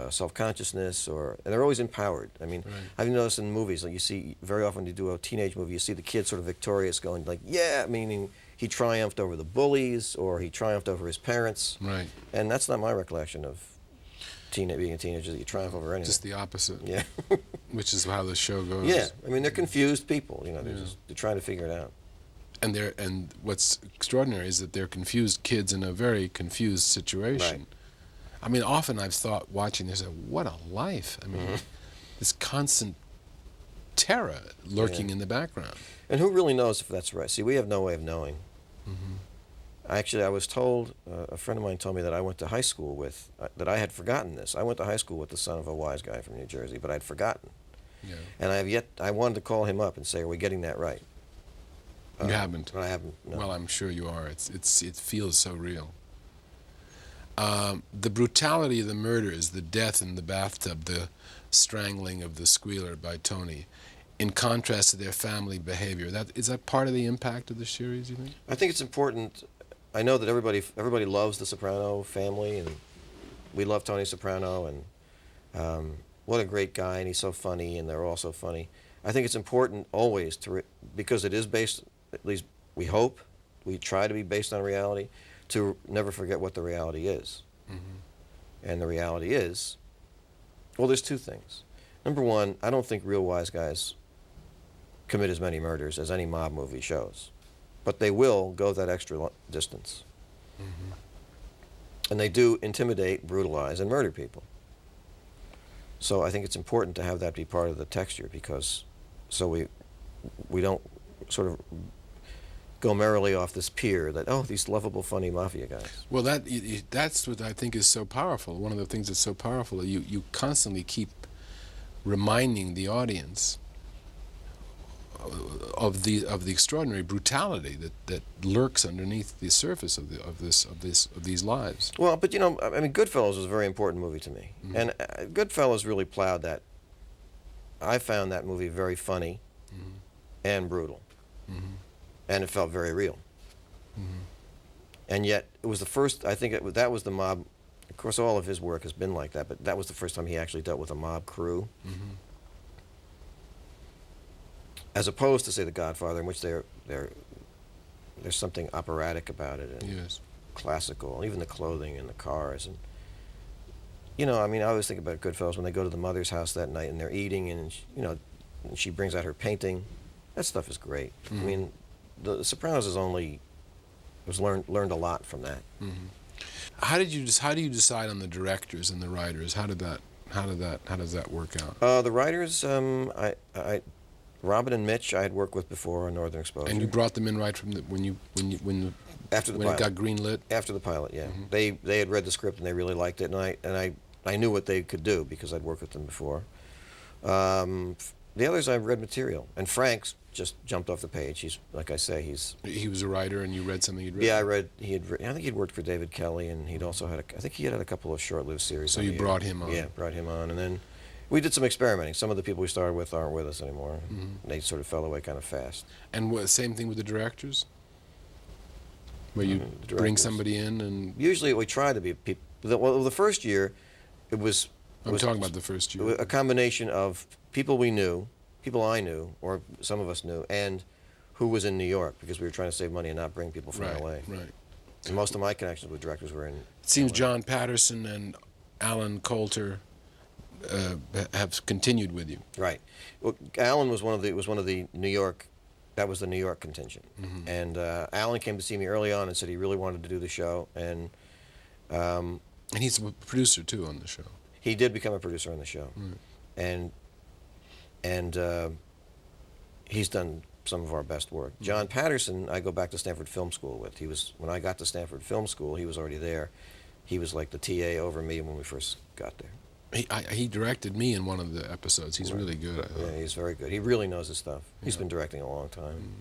self-consciousness, and they're always empowered. I mean, Right. I've noticed in movies, like you see very often you do a teenage movie, you see the kid sort of victorious, going like, yeah, meaning he triumphed over the bullies or he triumphed over his parents, Right. and that's not my recollection of being a teenager, that you triumph over anything. Just the opposite. Yeah. Which is how the show goes. Yeah, I mean, they're confused people. You know, Yeah. they're trying to figure it out. And what's extraordinary is that they're confused kids in a very confused situation. Right. I mean, often I've thought watching this, what a life. I mean, this constant terror lurking in the background. And who really knows if that's right? See, we have no way of knowing. Actually, I was told, a friend of mine told me that I went to high school with, that I had forgotten this. I went to high school with the son of a wise guy from New Jersey, but I'd forgotten. Yeah. And I wanted to call him up and say, are we getting that right? You haven't. But I haven't, no. Well, I'm sure you are. It feels so real. The brutality of the murders, the death in the bathtub, the strangling of the squealer by Tony, in contrast to their family behavior, is that part of the impact of the series, you think? I think it's important. I know that everybody loves the Soprano family, and we love Tony Soprano, and what a great guy, and he's so funny, and they're all so funny. I think it's important always because it is based, at least we hope, we try to be based on reality, to never forget what the reality is. And the reality is, well, there's two things. Number one, I don't think real wise guys commit as many murders as any mob movie shows, but they will go that extra distance. And they do intimidate, brutalize, and murder people. So I think it's important to have that be part of the texture, because so we don't sort of go merrily off this pier that, oh, these lovable, funny mafia guys. Well, that's what I think is so powerful. One of the things that's so powerful, you constantly keep reminding the audience of the extraordinary brutality that lurks underneath the surface of these lives. Well, but you know, I mean, Goodfellas was a very important movie to me, and Goodfellas really plowed that. I found that movie very funny and brutal, and it felt very real. And yet, it was the first. I think that was the mob. Of course, all of his work has been like that, but that was the first time he actually dealt with a mob crew. As opposed to, say, The Godfather, in which there's something operatic about it, and Yes. classical, even the clothing and the cars, and you know, I mean, I always think about Goodfellas when they go to the mother's house that night and they're eating, and and she brings out her painting. That stuff is great. I mean, the Sopranos learned a lot from that. How do you decide on the directors and the writers? How does that work out? The writers, Robin and Mitch, I had worked with before on Northern Exposure. And you brought them in right from After the when pilot. it got greenlit? After the pilot, yeah. They had read the script and they really liked it, and I knew what they could do because I'd worked with them before. The others, I read material, and Frank's just jumped off the page. He's, like I say, He was a writer, and you read something he'd written? Yeah, I think he'd worked for David Kelly, and he'd also I think he had a couple of short-lived series. So you brought him on? Yeah, brought him on, and then we did some experimenting. Some of the people we started with aren't with us anymore. They sort of fell away kind of fast. And same thing with the directors? Where you bring somebody in and... Usually we try to be people... Well, the first year, it was... I'm talking about the first year. A combination of people we knew, people I knew, or some of us knew, and who was in New York, because we were trying to save money and not bring people from L.A. Right. And most of my connections with directors were in... It seems John Patterson and Alan Coulter have continued with you. Right. Well, Alan was one of the New York... That was the New York contingent. And Alan came to see me early on and said he really wanted to do the show, and he's a producer, too, on the show. He did become a producer on the show. And he's done some of our best work. John Patterson, I go back to Stanford Film School with. When I got to Stanford Film School, he was already there. He was like the TA over me when we first got there. He directed me in one of the episodes. He's really good. Yeah, he's very good. He really knows his stuff. He's been directing a long time.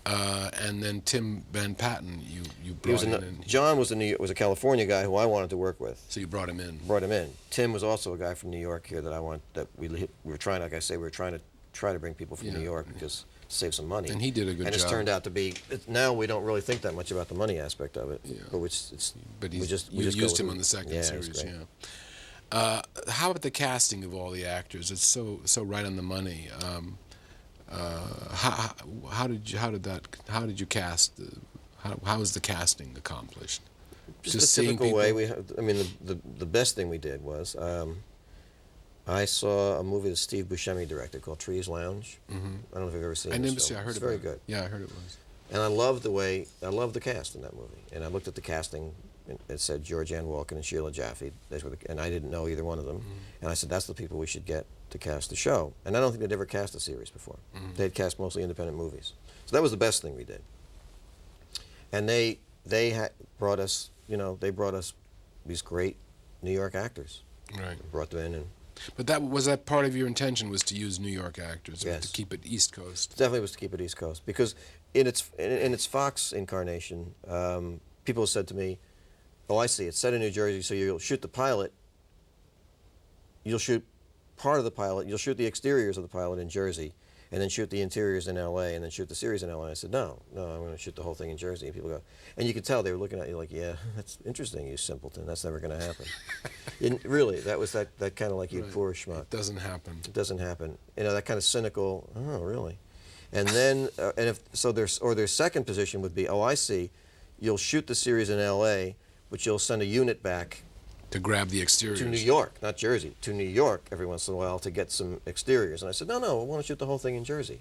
And then Tim Van Patten, you He was brought in, and John was was a California guy who I wanted to work with. so you brought him in. Brought him in. Tim was also a guy from New York here that we were trying, like I say, we were trying to bring people from New York because to save some money. And he did a good and job. it's turned out to be, now we don't really think that much about the money aspect of it. Yeah. But But we just you go used with him it. on the second Yeah, series. it's great. How about the casting of all the actors? It's so right on the money. How did you cast? How was the casting accomplished? Just a seeing typical people? way. I mean, the best thing we did was I saw a movie that Steve Buscemi directed called Trees Lounge. I don't know if you've ever seen it. I never see. I heard it's about very it. good. Yeah, I heard it was. And I loved the cast in that movie. And I looked at the casting, and it said Georgianne Walken and Sheila Jaffe. And I didn't know either one of them. And I said, that's the people we should get to cast the show. And I don't think they'd ever cast a series before. They'd cast mostly independent movies. So that was the best thing we did. And they brought us, they brought us these great New York actors. Right. Brought them in and. But that part of your intention was to use New York actors, Yes. to keep it East Coast. Definitely was to keep it East Coast because in its Fox incarnation, people have said to me, "Oh, I see. It's set in New Jersey, so you'll shoot the pilot. You'll shoot part of the pilot. You'll shoot the exteriors of the pilot in Jersey, and then shoot the interiors in L.A. and then shoot the series in L.A." I said, "No, I'm going to shoot the whole thing in Jersey." And people go, and you could tell they were looking at you like, "Yeah, that's interesting, you simpleton. That's never going to happen." Really, that was that kind of like, you Right. poor schmuck. It doesn't happen. It doesn't happen. That kind of cynical. Oh, really? And then, their second position would be, "Oh, I see. You'll shoot the series in L.A., but you'll send a unit back To grab the exteriors. to New York, not Jersey, to New York every once in a while to get some exteriors." And I said, "No, I want to shoot the whole thing in Jersey."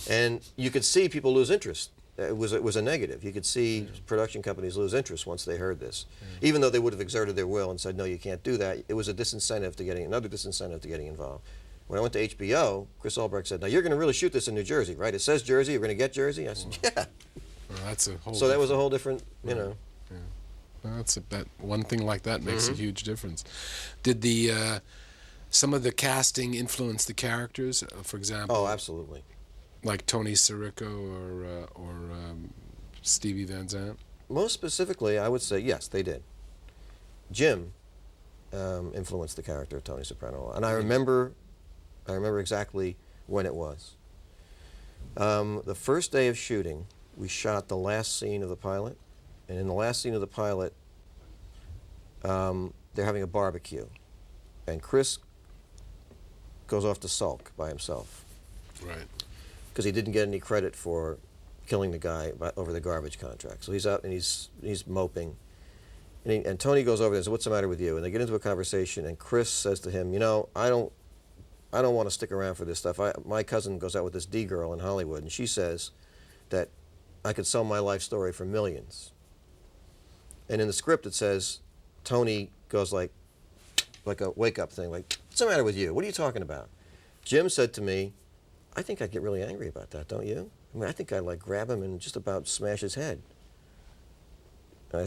And you could see people lose interest. It was a negative. You could see production companies lose interest once they heard this, even though they would have exerted their will and said, "No, you can't do that." It was another disincentive to getting involved. When I went to HBO, Chris Albrecht said, "Now you're going to really shoot this in New Jersey, right? It says Jersey. You're going to get Jersey." I said, "Yeah." Well, that's a whole. So that was a whole different, Well, that one thing like that makes a huge difference. Did some of the casting influence the characters? For example, Oh, absolutely. like Tony Sirico or Stevie Van Zandt. Most specifically, I would say yes, they did. Jim influenced the character of Tony Soprano, and I remember exactly when it was. The first day of shooting, we shot the last scene of the pilot, and in the last scene of the pilot, they're having a barbecue, and Chris goes off to sulk by himself Right. because he didn't get any credit for killing the guy over the garbage contract. So he's out and he's moping. And Tony goes over there and says, "What's the matter with you?" And they get into a conversation, and Chris says to him, I don't want to stick around for this stuff. My cousin goes out with this D girl in Hollywood, and she says that I could sell my life story for millions." And in the script it says, Tony goes like a wake-up thing, like, "What's the matter with you? What are you talking about?" Jim said to me, "I think I'd get really angry about that, don't you? I mean, I think I'd grab him and just about smash his head." And I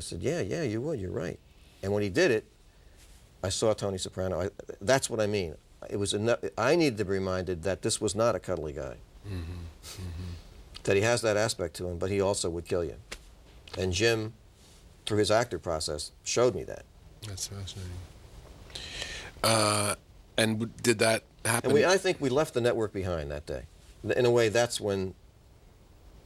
said, yeah, you would, you're right. And when he did it, I saw Tony Soprano. That's what I mean. It was I needed to be reminded that this was not a cuddly guy. That he has that aspect to him, but he also would kill you. And Jim, through his actor process, showed me that. That's fascinating. And did that happen? And I think we left the network behind that day. In a way, that's when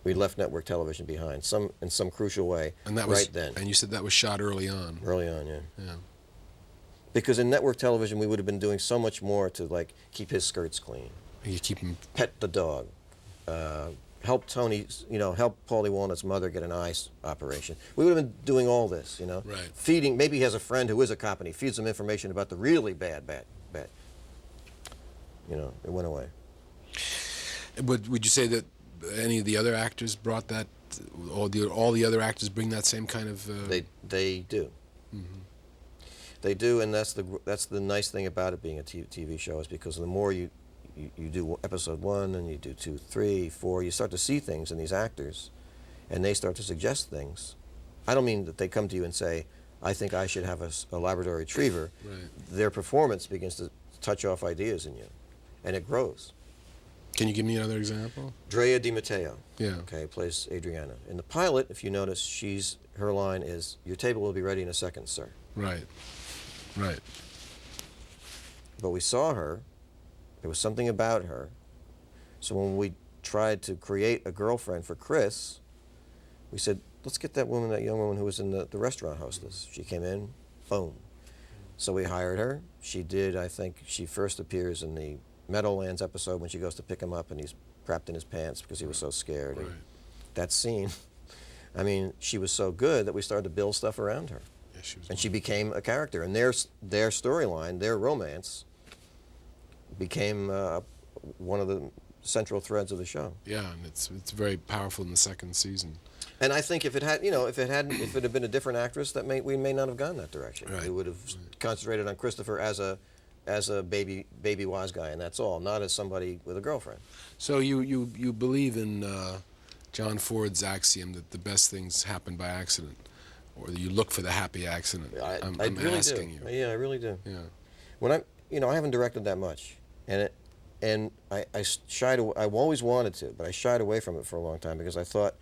we left network television behind, in some crucial way, and that was, right then. And you said that was shot early on. Early on, yeah. Yeah. Because in network television, we would have been doing so much more to keep his skirts clean, You keep him. pet the dog, help Tony, help Paulie Walnut's mother get an eye operation. We would have been doing all this, Right. Feeding. Maybe he has a friend who is a cop and he feeds him information about the really bad. It went away. Would you say that any of the other actors brought that? All the other actors bring that same kind of. They do. They do, and that's the nice thing about it being a TV show, is because the more you do episode 1 and you do 2, 3, 4, you start to see things in these actors, and they start to suggest things. I don't mean that they come to you and say, "I think I should have a Labrador Retriever." Right. Their performance begins to touch off ideas in you, and it grows. Can you give me another example? Drea Di Matteo, Yeah. okay, plays Adriana. In the pilot, if you notice, her line is, "Your table will be ready in a second, sir." Right. Right. But we saw her. There was something about her. So when we tried to create a girlfriend for Chris, we said, let's get that woman, that young woman who was in the restaurant hostess. She came in, boom. So we hired her. She did, I think, she first appears in the Meadowlands episode when she goes to pick him up and he's crapped in his pants because he was so scared. Right. And that scene, I mean, she was so good that we started to build stuff around her. Yeah, she was. And she became a character. And their storyline, their romance, became one of the central threads of the show. Yeah, and it's very powerful in the second season. And I think if it had, if it had been a different actress, we may not have gone that direction. Right. We would have concentrated on Christopher as a baby wise guy, and that's all, not as somebody with a girlfriend. So you believe in John Ford's axiom that the best things happen by accident, or that you look for the happy accident. I'm really asking do. you. Yeah, I really do. Yeah. When I haven't directed that much, and I shied away. I always wanted to, but I shied away from it for a long time because I thought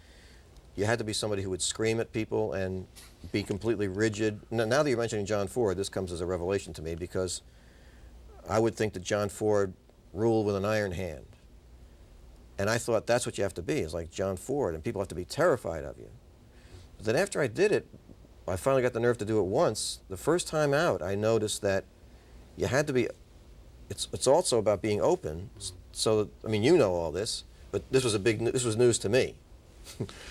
you had to be somebody who would scream at people and be completely rigid. Now that you're mentioning John Ford, this comes as a revelation to me because I would think that John Ford ruled with an iron hand. And I thought that's what you have to be, is like John Ford, and people have to be terrified of you. But then after I did it, I finally got the nerve to do it once. The first time out, I noticed that you had to be, it's also about being open. So, I mean, you know all this, but this was news to me.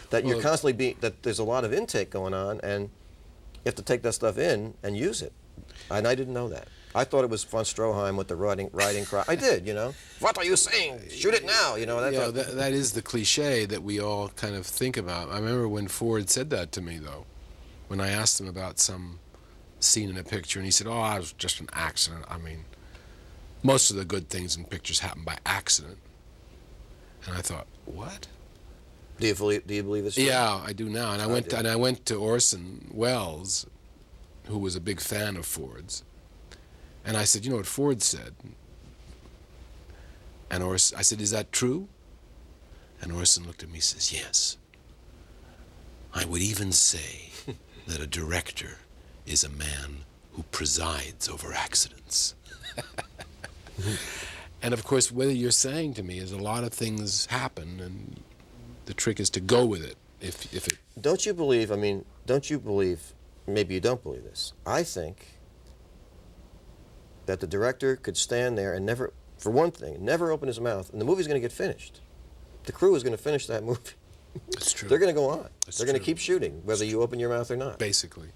That you're constantly that there's a lot of intake going on, and you have to take that stuff in and use it. And I didn't know that. I thought it was von Stroheim with the riding cry. I did, What are you saying? Shoot it now, That is the cliche that we all kind of think about. I remember when Ford said that to me, though, when I asked him about some scene in a picture, and he said, "Oh, it was just an accident. I mean, most of the good things in pictures happen by accident." And I thought, what? Do you believe it's true? Yeah, I do now. And I went to Orson Welles, who was a big fan of Ford's, and I said, "You know what Ford said?" And I said, "Is that true?" And Orson looked at me and says, "Yes. I would even say that a director is a man who presides over accidents." And of course, what you're saying to me is a lot of things happen, and the trick is to go with it. If it. Don't you believe? Maybe you don't believe this. I think that the director could stand there and never, for one thing, never open his mouth, and the movie's going to get finished. The crew is going to finish that movie. That's true. They're going to go on. That's They're going to true. keep shooting, whether you open your mouth or not. Basically.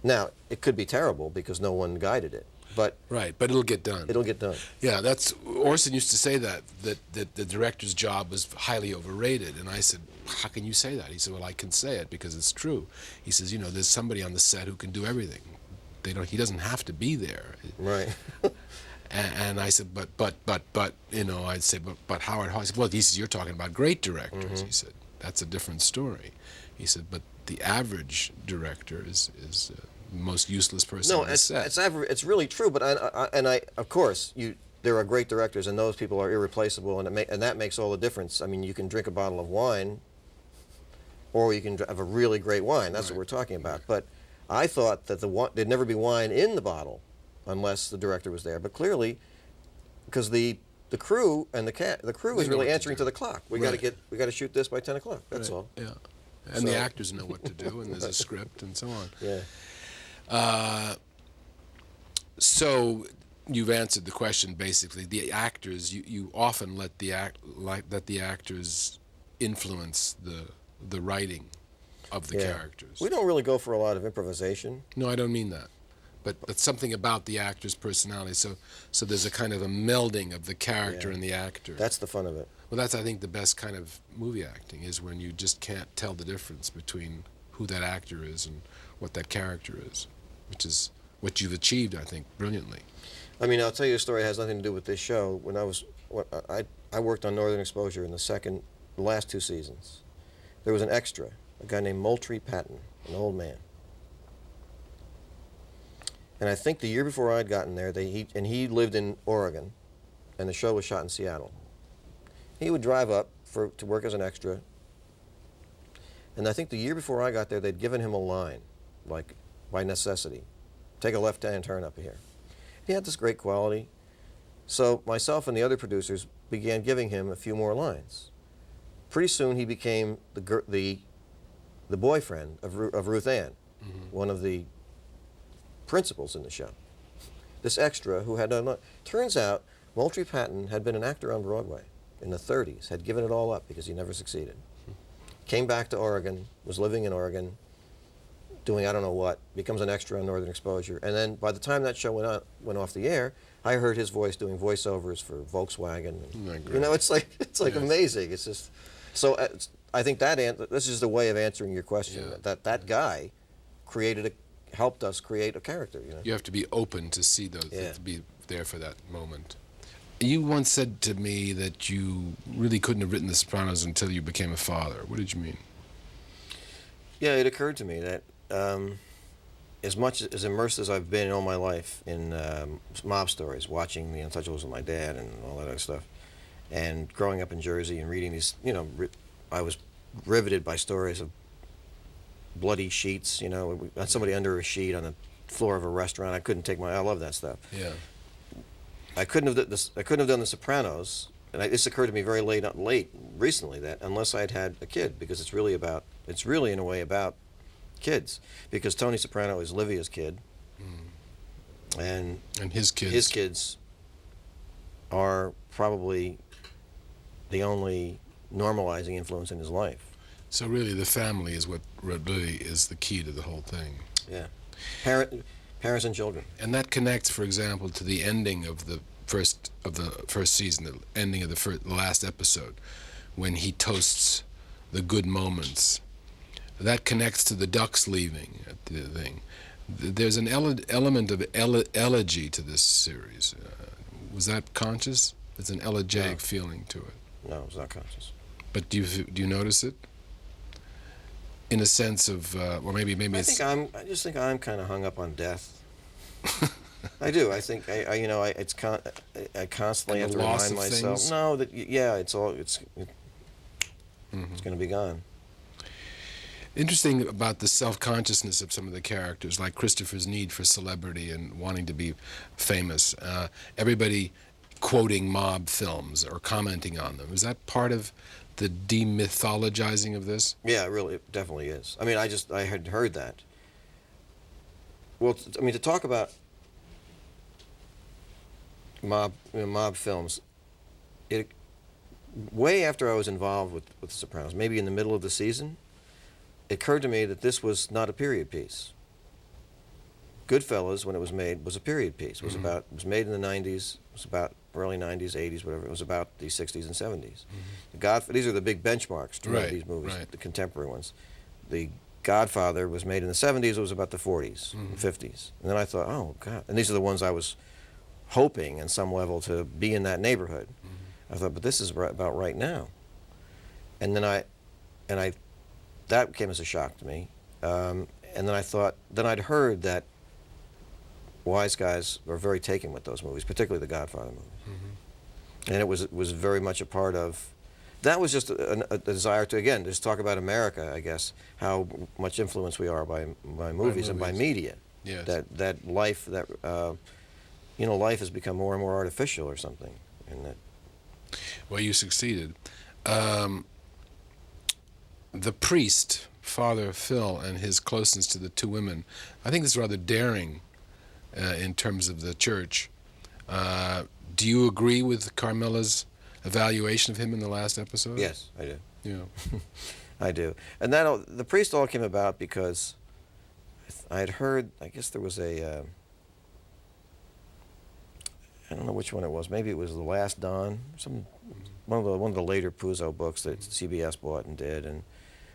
Now, it could be terrible because no one guided it, but Right, but it'll get done. it'll get done. Yeah, Orson used to say that the director's job was highly overrated, and I said, "How can you say that?" He said, "Well, I can say it because it's true." He says, "There's somebody on the set who can do everything. He doesn't have to be there." Right. And I said, but, I'd say, but Howard Hawks. Well, he says, "You're talking about great directors." Mm-hmm. He said, "That's a different story." He said, "But the average director is the most useless person on the set." It's really true. But of course, there are great directors, and those people are irreplaceable, and that makes all the difference. I mean, you can drink a bottle of wine, or you can have a really great wine. That's what we're talking about. But I thought that there'd never be wine in the bottle unless the director was there. But clearly, because the crew and the crew is really answering to the clock. We got to shoot this by 10 o'clock. That's all. Yeah, and the actors know what to do, and there's a script and so on. Yeah. So you've answered the question basically. The actors, you often let the actors influence the writing of the characters. We don't really go for a lot of improvisation. No, I don't mean that. But something about the actor's personality. So there's a kind of a melding of the character and the actor. That's the fun of it. Well, that's, I think, the best kind of movie acting is when you just can't tell the difference between who that actor is and what that character is, which is what you've achieved, I think, brilliantly. I mean, I'll tell you a story that has nothing to do with this show. When I worked on Northern Exposure in the last 2 seasons. There was an extra, a guy named Moultrie Patton, an old man. And I think the year before I'd gotten there, he lived in Oregon, and the show was shot in Seattle. He would drive up to work as an extra. And I think the year before I got there, they'd given him a line, like by necessity. Take a left-hand turn up here. He had this great quality. So myself and the other producers began giving him a few more lines. Pretty soon he became the boyfriend of Ruth Ann, one of the principals in the show. This extra who had no... Turns out Moultrie Patton had been an actor on Broadway in the 30s, had given it all up because he never succeeded. Came back to Oregon, was living in Oregon, doing I don't know what, becomes an extra on Northern Exposure, and then by the time that show went off the air, I heard his voice doing voiceovers for Volkswagen. And, you know, it's like yes. Amazing. It's just so. I think this is the way of answering your question. Yeah. That guy helped us create a character. You know, you have to be open to see those, to be there for that moment. You once said to me that you really couldn't have written The Sopranos until you became a father. What did you mean? Yeah, it occurred to me that as much as immersed as I've been all my life in mob stories, watching The Untouchables with my dad and all that other stuff, and growing up in Jersey and reading these, you know, I was riveted by stories of bloody sheets, you know, somebody under a sheet on the floor of a restaurant. I love that stuff. Yeah. I couldn't have done The Sopranos, and this occurred to me very late recently, that unless I'd had a kid, because it's really in a way about kids, because Tony Soprano is Livia's kid, and his kids are probably the only normalizing influence in his life. So really, the family is what really is the key to the whole thing. Yeah, parents and children. And that connects, for example, to the ending of the first season, the ending of the last episode, when he toasts the good moments. That connects to the ducks leaving the thing. There's an element of elegy to this series. Was that conscious? There's an elegiac feeling to it. No, it was not conscious. But do you notice it? In a sense of, or maybe it's... I just think I'm kind of hung up on death. I do. I think I constantly have to remind myself. Things? No, that it's going to be gone. Interesting about the self-consciousness of some of the characters, like Christopher's need for celebrity and wanting to be famous. Everybody quoting mob films or commenting on them. Is that part of the demythologizing of this? Yeah, it definitely is. I mean, I had heard that. Well, I mean, to talk about mob films, way after I was involved with The Sopranos, maybe in the middle of the season, it occurred to me that this was not a period piece. Goodfellas, when it was made, was a period piece. It was made in the 90s. It was about early 90s, 80s, whatever. It was about the 60s and 70s. These are the big benchmarks to make these movies, the contemporary ones. The Godfather was made in the 70s. It was about the 40s, 50s. And then I thought, oh, God. And these are the ones I was hoping, in some level, to be in that neighborhood. I thought, but this is about right now. And then that came as a shock to me. And then I thought, then I'd heard that wise guys were very taken with those movies, particularly the Godfather movies. And it was very much a part of, that was just a desire to, again, just talk about America, I guess, how much influence we are by movies and by media. Yes. That life, life has become more and more artificial or something. And that. Well, you succeeded. The priest, Father Phil, and his closeness to the two women, I think this is rather daring in terms of the church. Do you agree with Carmilla's evaluation of him in the last episode? Yes, I do. Yeah. I do. And the priest all came about because I had heard, I guess there was I don't know which one it was. Maybe it was The Last Don, one of the later Puzo books that CBS bought and did, and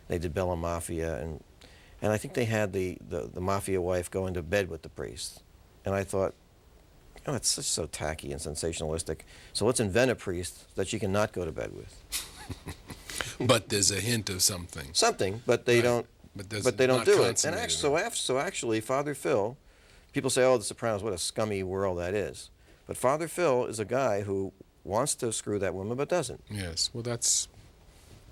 they did Bella Mafia, and I think they had the mafia wife go into bed with the priest, and I thought, oh, it's just so tacky and sensationalistic. So let's invent a priest that she can not go to bed with. But there's a hint of something. Something, but they don't. But they don't do it. And actually, Father Phil, people say, "Oh, The Sopranos, what a scummy world that is." But Father Phil is a guy who wants to screw that woman but doesn't. Yes. Well, that's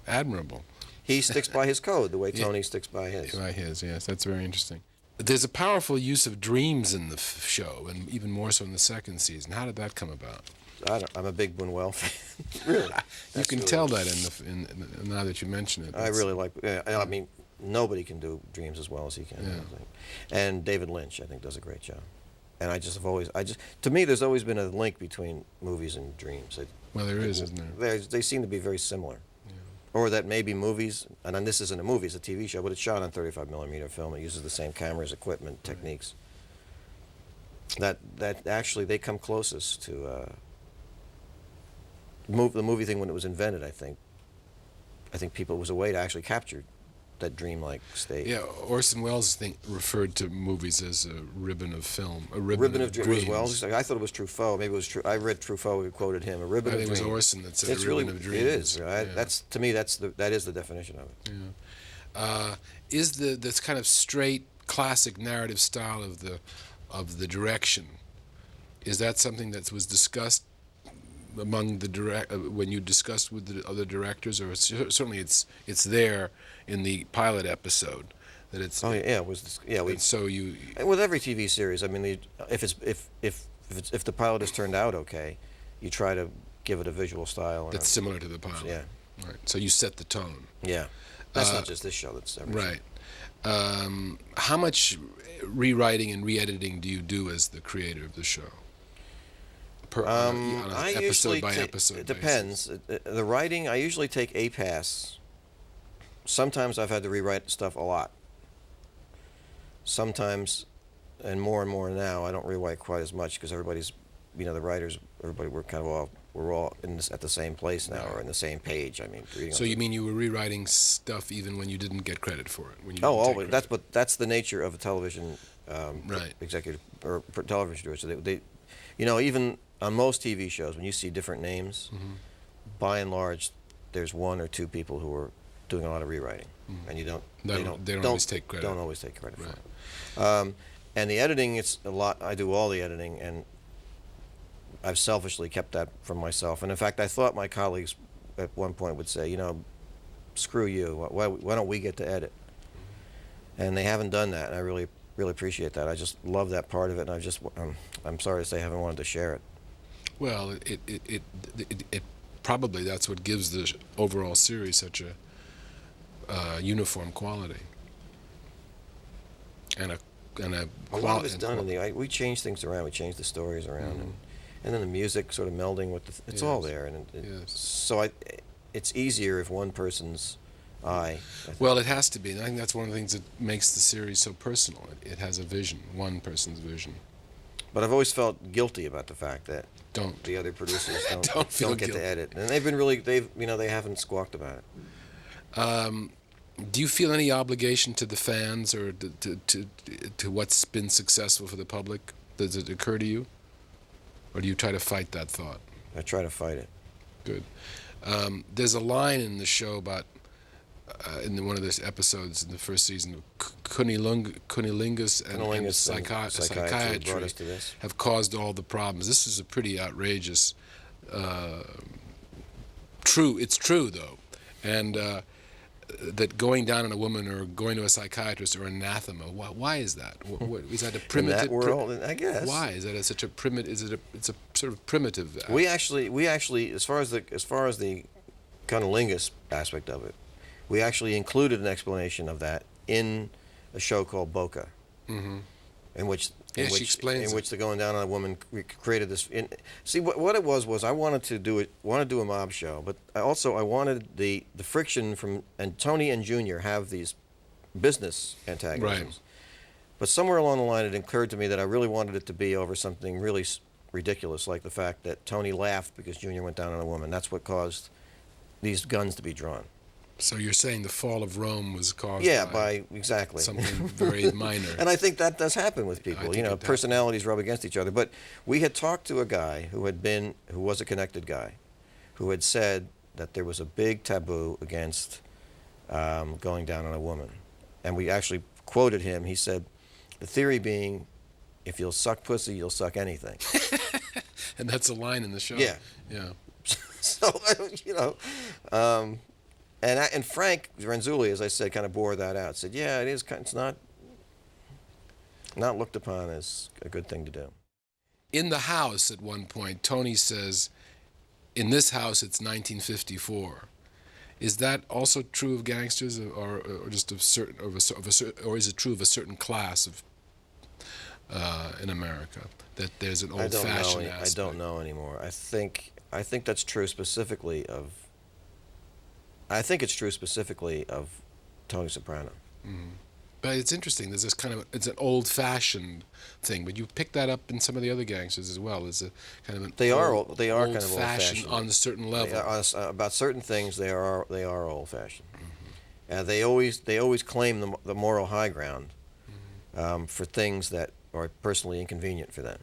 admirable. He sticks by his code the way Yeah. Tony sticks by his. By his, yes, that's very interesting. There's a powerful use of dreams in the show, and even more so in the second season. How did that come about? I'm a big Buñuel fan. Really. You That's can really- tell that now that you mention it. I really like. I mean, nobody can do dreams as well as he can. Yeah. I think. And David Lynch, I think, does a great job. And to me, there's always been a link between movies and dreams. Well, there is, isn't there? They seem to be very similar. Yeah. Or that maybe movies, and then this isn't a movie, it's a TV show, but it's shot on 35 millimeter film. It uses the same cameras, equipment, techniques. That actually they come closest to the movie thing when it was invented. I think people, it was a way to actually capture that dreamlike state. Yeah, Orson Welles referred to movies as a ribbon of film, a Ribbon of dreams. Dreams. Well, I thought it was Truffaut. Maybe it was true. I read Truffaut who quoted him. A ribbon I of think it dreams. was Orson that said It's a ribbon really, of dreams. it is. Yeah. That's, to me, that is the definition of it. Yeah. Is this kind of straight classic narrative style of the direction? Is that something that was discussed among the when you discussed with the other directors, or certainly it's there in the pilot episode that it's. Oh yeah, it was. Yeah, we. So you. With every TV series, I mean, if the pilot has turned out okay, you try to give it a visual style. That's similar to the pilot. Yeah. Right. So you set the tone. Yeah. That's not just this show. That's every show. Right. How much rewriting and re-editing do you do as the creator of the show? On an I episode usually by take, episode it depends. The writing, I usually take a pass. Sometimes I've had to rewrite stuff a lot. Sometimes, and more now, I don't rewrite quite as much because everybody's, the writers, we're all at the same place now, or in the same page. I mean, So you mean you were rewriting stuff even when you didn't get credit for it? When you oh, didn't take always. credit? That's the nature of a television Right. executive or television producer. They, even on most TV shows, when you see different names, Mm-hmm. by and large, there's one or two people who are doing a lot of rewriting, and you don't. They don't always take credit. Don't always take credit Right. for it. And the editing, it's a lot. I do all the editing, and I've selfishly kept that from myself. And in fact, I thought my colleagues at one point would say, screw you. Why don't we get to edit? And they haven't done that. And I really appreciate that. I just love that part of it, and I'm sorry to say I haven't wanted to share it. Well, it probably that's what gives the overall series such a uniform quality and a A lot of it's done we change things around. We change the stories around, and then the music sort of melding with it's all there. And Yes. so it's easier if one person's eye. Well, it has to be, and I think that's one of the things that makes the series so personal. It has a vision, one person's vision. But I've always felt guilty about the fact that Don't. the other producers Don't get guilty. to edit, and they haven't squawked about it. Do you feel any obligation to the fans or to what's been successful for the public? Does it occur to you? Or do you try to fight that thought? I try to fight it. Good. There's a line in the show about, in one of those episodes in the first season, of cunnilingus and psychiatry brought us to this. have caused all the problems. This is a pretty outrageous, it's true though. And that going down on a woman or going to a psychiatrist or anathema. Why is that? Is that a primitive? In that world, I guess. Why is that such a primitive? It's a sort of primitive. We actually, as far as the cunnilingus aspect of it, we actually included an explanation of that in a show called Boca, in which she explains in which the going down on a woman created this. See what it was I wanted to do a mob show, but I wanted the friction from, and Tony and Junior have these business antagonisms. Right. But somewhere along the line, it occurred to me that I really wanted it to be over something really ridiculous, like the fact that Tony laughed because Junior went down on a woman. That's what caused these guns to be drawn. So you're saying the fall of Rome was caused by exactly something very minor. And I think that does happen with people. Personalities rub against each other. But we had talked to a guy who was a connected guy, who had said that there was a big taboo against going down on a woman. And we actually quoted him. He said, the theory being if you'll suck pussy, you'll suck anything. And that's a line in the show. Yeah. Yeah. So, you know, and Frank Renzulli, as I said, kind of bore that out. Said, yeah, it's not looked upon as a good thing to do. In the house, at one point, Tony says, "In this house, it's 1954." Is that also true of gangsters, or just of certain, or is it true of a certain class of in America, that there's an old-fashioned aspect? I don't know anymore. I think that's true specifically of. I think it's true specifically of Tony Soprano. Mm-hmm. But it's interesting. There's this kind of, it's an old-fashioned thing, but you pick that up in some of the other gangsters as well. There's a kind of an they are kind of old-fashioned on a certain level. About certain things, they are old-fashioned. Mm-hmm. They always claim the moral high ground for things that are personally inconvenient for them.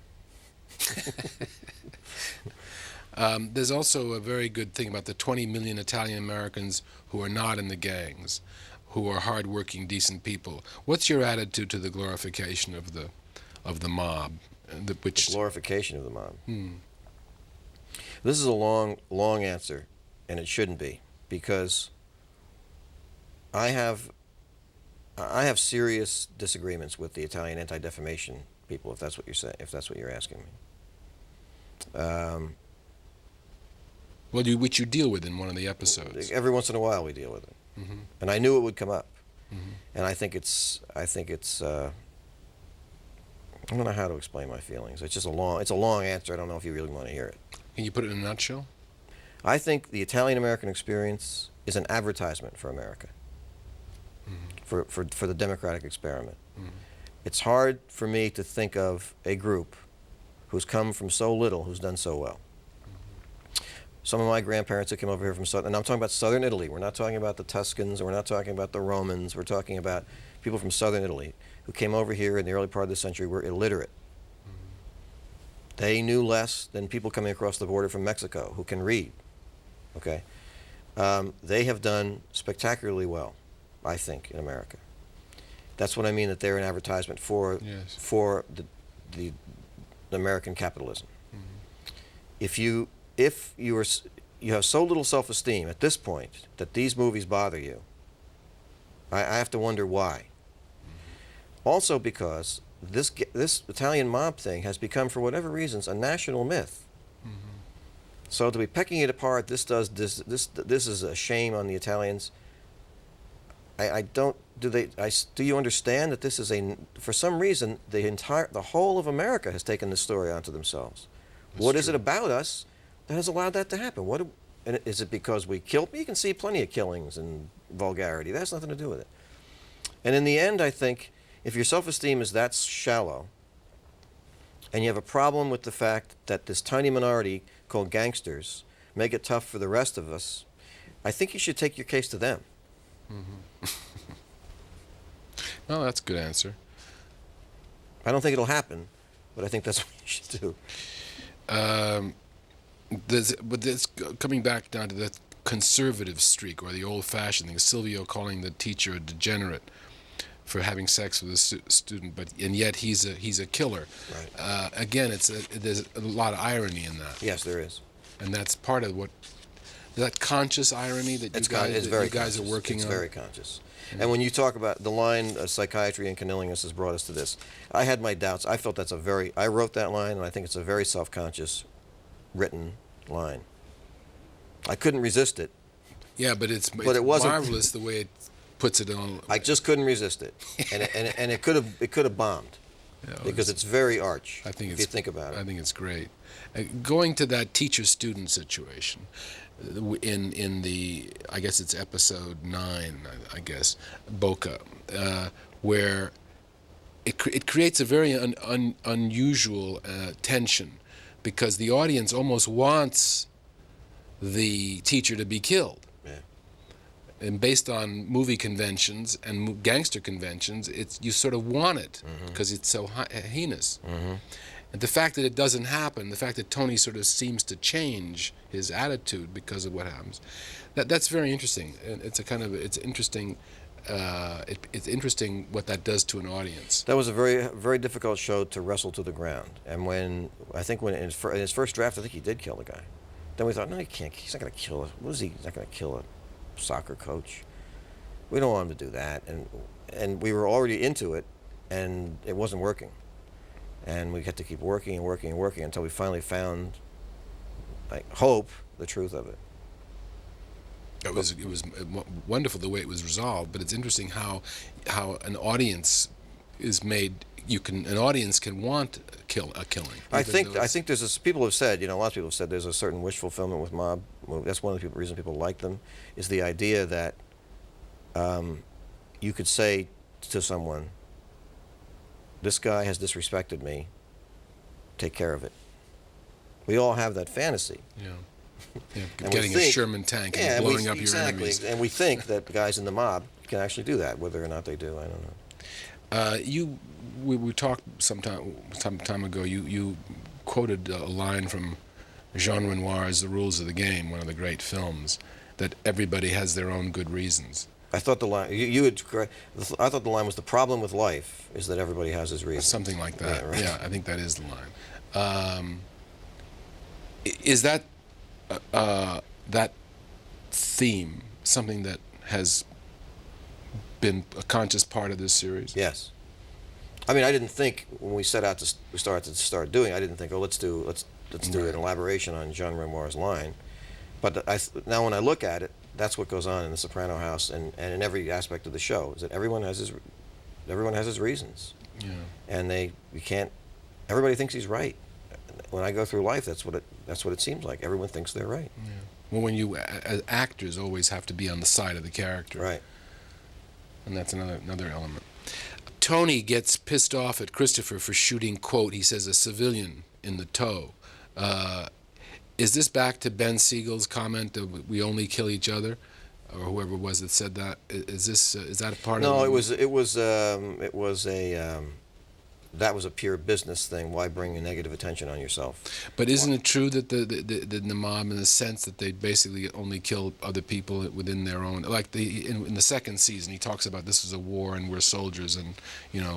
There's also a very good thing about the 20 million Italian Americans who are not in the gangs, who are hardworking, decent people. What's your attitude to the glorification of the mob? The glorification of the mob. This is a long answer, and it shouldn't be, because I have serious disagreements with the Italian anti-defamation people, if that's what you're asking me. Well, which you deal with in one of the episodes. Every once in a while we deal with it. Mm-hmm. And I knew it would come up. Mm-hmm. And I think it's I don't know how to explain my feelings. It's a long answer. I don't know if you really want to hear it. Can you put it in a nutshell? I think the Italian-American experience is an advertisement for America, for the democratic experiment. Mm-hmm. It's hard for me to think of a group who's come from so little, who's done so well. Some of my grandparents that came over here from southern, and I'm talking about southern Italy. We're not talking about the Tuscans, or we're not talking about the Romans. We're talking about people from southern Italy who came over here in the early part of the century, were illiterate. They knew less than people coming across the border from Mexico who can read. Okay, they have done spectacularly well, I think, in America. That's what I mean, that they're an advertisement for the American capitalism. Mm-hmm. If you have so little self-esteem at this point that these movies bother you, I have to wonder why. Mm-hmm. Also because this Italian mob thing has become, for whatever reasons, a national myth. Mm-hmm. So to be pecking it apart, this is a shame on the Italians. Do you understand that this is for some reason the whole of America has taken this story onto themselves? What is it about us that has allowed that to happen? And is it because we killed? You can see plenty of killings and vulgarity. That has nothing to do with it. And in the end, I think if your self-esteem is that shallow, and you have a problem with the fact that this tiny minority called gangsters make it tough for the rest of us, I think you should take your case to them. Mm-hmm. Well, that's a good answer. I don't think it'll happen, but I think that's what you should do. But this coming back down to the conservative streak, or the old-fashioned thing, Silvio calling the teacher a degenerate for having sex with a student, and yet he's a killer. Right. Again, there's a lot of irony in that. Yes, there is. And that's part of that conscious irony that you guys are working on. It's very conscious. Yeah. And when you talk about the line, psychiatry and cunnilingus has brought us to this, I had my doubts. I felt I wrote that line, and I think it's a very self-conscious written line. I couldn't resist it. Yeah, but it's marvelous the way it puts it on. I just couldn't resist it, and it could have bombed, because it's very arch. I think if you think about it. I think it's great. Going to that teacher-student situation, in the, I guess it's episode 9, I guess, Boca, where it creates a very unusual tension, because the audience almost wants the teacher to be killed. Yeah. And based on movie conventions and gangster conventions, you sort of want it, because it's so heinous. Mm-hmm. And the fact that it doesn't happen, the fact that Tony sort of seems to change his attitude because of what happens, that's very interesting. And it's interesting it's interesting what that does to an audience. That was a very, very difficult show to wrestle to the ground. And when in his first draft, I think he did kill the guy. Then we thought, no, he can't. He's not going to kill it. What is he? He's not going to kill a soccer coach. We don't want him to do that. And we were already into it, and it wasn't working. And we had to keep working and working and working until we finally found, hope, the truth of it. It was wonderful the way it was resolved, but it's interesting how an audience is made. An audience can want a killing. I think there's this, people have said, a lot of people have said there's a certain wish fulfillment with mob movies. That's one of the reasons people like them, is the idea that you could say to someone, this guy has disrespected me, take care of it. We all have that fantasy. Yeah. Yeah, getting a Sherman tank and blowing up your enemies. And we think that the guys in the mob can actually do that. Whether or not they do, I don't know. We talked some time ago. You quoted a line from Jean Renoir's *The Rules of the Game*, one of the great films, that everybody has their own good reasons. I thought the line I thought the line was, the problem with life is that everybody has his reasons. Something like that. Yeah, right. Yeah, I think that is the line. Is that that theme something that has been a conscious part of this series? Yes. I mean, I didn't think when we set out to start doing, I didn't think, oh, let's do an elaboration on Jean Renoir's line. But now when I look at it, that's what goes on in the Soprano house and in every aspect of the show, is that everyone has his reasons. Yeah. And everybody thinks he's right. When I go through life, that's what it seems like. Everyone thinks they're right. Yeah. Well, when you, as actors, always have to be on the side of the character. Right. And that's another element. Tony gets pissed off at Christopher for shooting, quote, he says, a civilian in the toe. Is this back to Ben Siegel's comment that we only kill each other, or whoever it was that said that? Is that a part of it? No, that was a pure business thing. Why bring a negative attention on yourself? But isn't it true that the mob, in the sense that they basically only kill other people within their own, like in the second season, he talks about this is a war and we're soldiers, and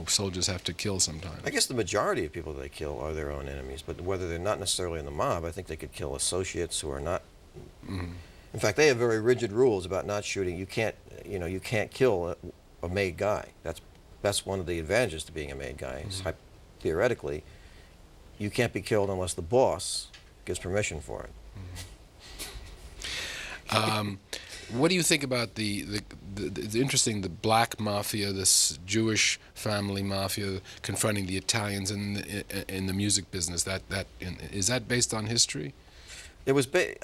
soldiers have to kill sometimes. I guess the majority of people they kill are their own enemies, but whether they're not necessarily in the mob, I think they could kill associates who are not. Mm-hmm. In fact, they have very rigid rules about not shooting. You can't kill a made guy. That's one of the advantages to being a made guy. Mm-hmm. Theoretically, you can't be killed unless the boss gives permission for it. Mm-hmm. What do you think about it's interesting, the black mafia, this Jewish family mafia confronting the Italians in the music business? Is that based on history? It was based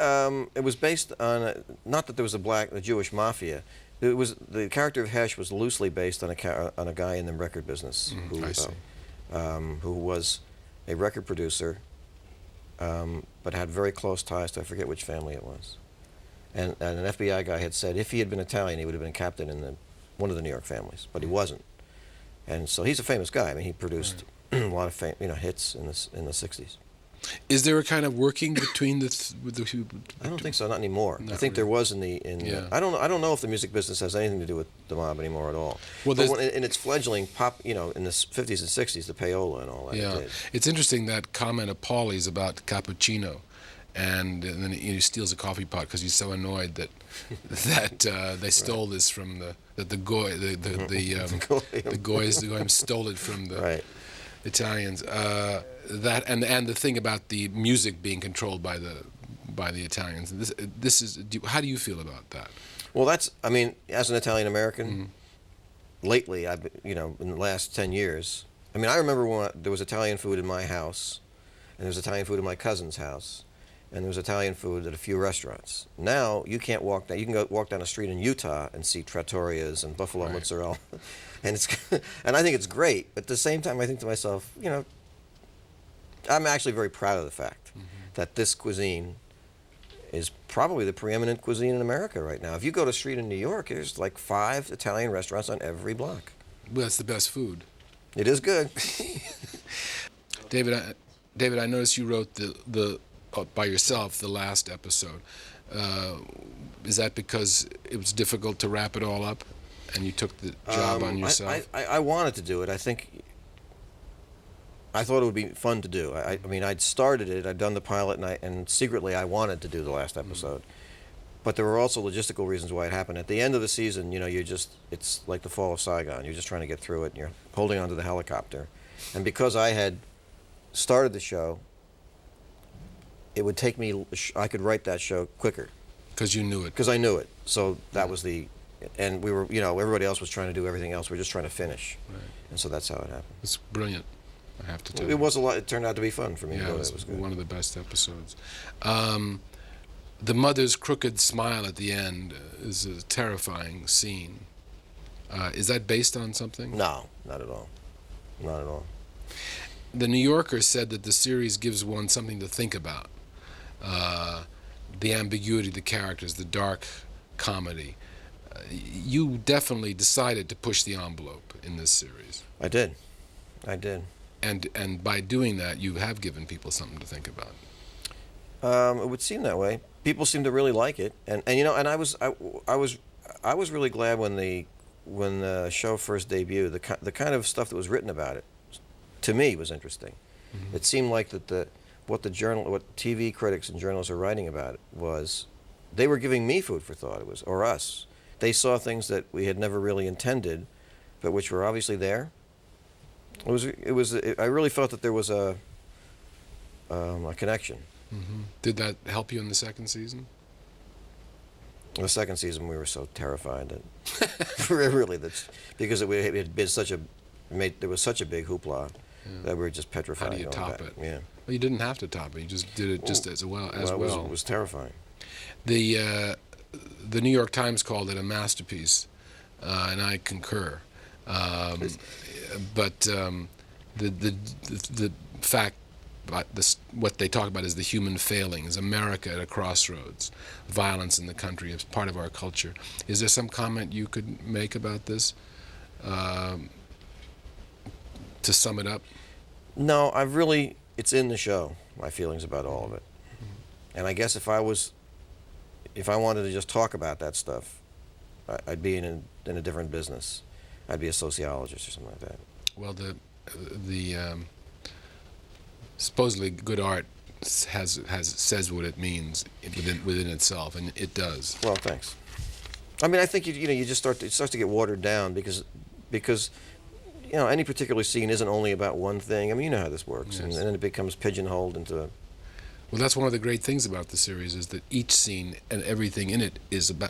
on not that there was a Jewish mafia. It was, the character of Hesh was loosely based on a guy in the record business who was a record producer, but had very close ties to, I forget which family it was. And an FBI guy had said if he had been Italian, he would have been a captain in one of the New York families, but he wasn't. And so he's a famous guy. I mean, he produced a lot of hits in the '60s. Is there a kind of working between the I don't think so, not anymore. I think there was I don't know if the music business has anything to do with the mob anymore at all. Well, but in its fledgling pop, in the '50s and '60s, the payola and all that. Yeah, it's interesting, that comment of Paulie's about cappuccino, and then he steals a coffee pot because he's so annoyed that they stole this from the goyim stole it from the Italians. That and the thing about the music being controlled by the Italians. This is. How do you feel about that? Well, I mean, as an Italian American, lately, in the last 10 years, I mean, I remember when there was Italian food in my house, and there was Italian food in my cousin's house, and there was Italian food at a few restaurants. Now you can't walk down. You can go walk down a street in Utah and see trattorias and buffalo mozzarella, and I think it's great. But at the same time, I think to myself, I'm actually very proud of the fact that this cuisine is probably the preeminent cuisine in America right now. If you go to a street in New York, there's like 5 Italian restaurants on every block. Well, that's the best food. It is good. David, I noticed you wrote the by yourself the last episode. Is that because it was difficult to wrap it all up? and you took the job on yourself? I wanted to do it. I thought it would be fun to do. I mean, I'd started it, I'd done the pilot, and secretly I wanted to do the last episode. But there were also logistical reasons why it happened. At the end of the season, it's like the fall of Saigon. You're just trying to get through it, and you're holding onto the helicopter. And because I had started the show, it would take me, I could write that show quicker. Because you knew it. Because I knew it. So that was and we were, everybody else was trying to do everything else. We were just trying to finish. Right. And so that's how it happened. It's brilliant, I have to tell you. It was a lot. It turned out to be fun for me. Yeah, it was good. One of the best episodes. The mother's crooked smile at the end is a terrifying scene. Is that based on something? No, not at all. Not at all. The New Yorker said that the series gives one something to think about. The ambiguity of the characters, the dark comedy. You definitely decided to push the envelope in this series. I did. And by doing that, you have given people something to think about. It would seem that way. People seem to really like it, and I was really glad when the show first debuted. The kind of stuff that was written about it, to me, was interesting. Mm-hmm. It seemed like that what TV critics and journalists are writing about it was, they were giving me food for thought. Or us. They saw things that we had never really intended, but which were obviously there. I really felt that there was a connection. Mm-hmm. Did that help you in the second season? The second season, we were so terrified that really, because it had been there was such a big hoopla that we were just petrified. How do you top it? Yeah. Well, you didn't have to top it. You just did it just as well. It was terrifying. The New York Times called it a masterpiece, and I concur. But the fact, what they talk about is the human failings, America at a crossroads, violence in the country is part of our culture. Is there some comment you could make about this, to sum it up? No, it's in the show, my feelings about all of it. And I guess if I wanted to just talk about that stuff, I'd be in a different business. I'd be a sociologist or something like that. Well, the supposedly good art says what it means within itself, and it does. Well, thanks. I mean, I think it starts to get watered down because any particular scene isn't only about one thing. I mean, you know how this works, yes. and then it becomes pigeonholed into. Well, that's one of the great things about the series, is that each scene and everything in it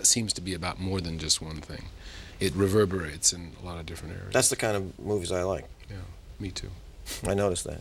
seems to be about more than just one thing. It reverberates in a lot of different areas. That's the kind of movies I like. Yeah, me too. I noticed that.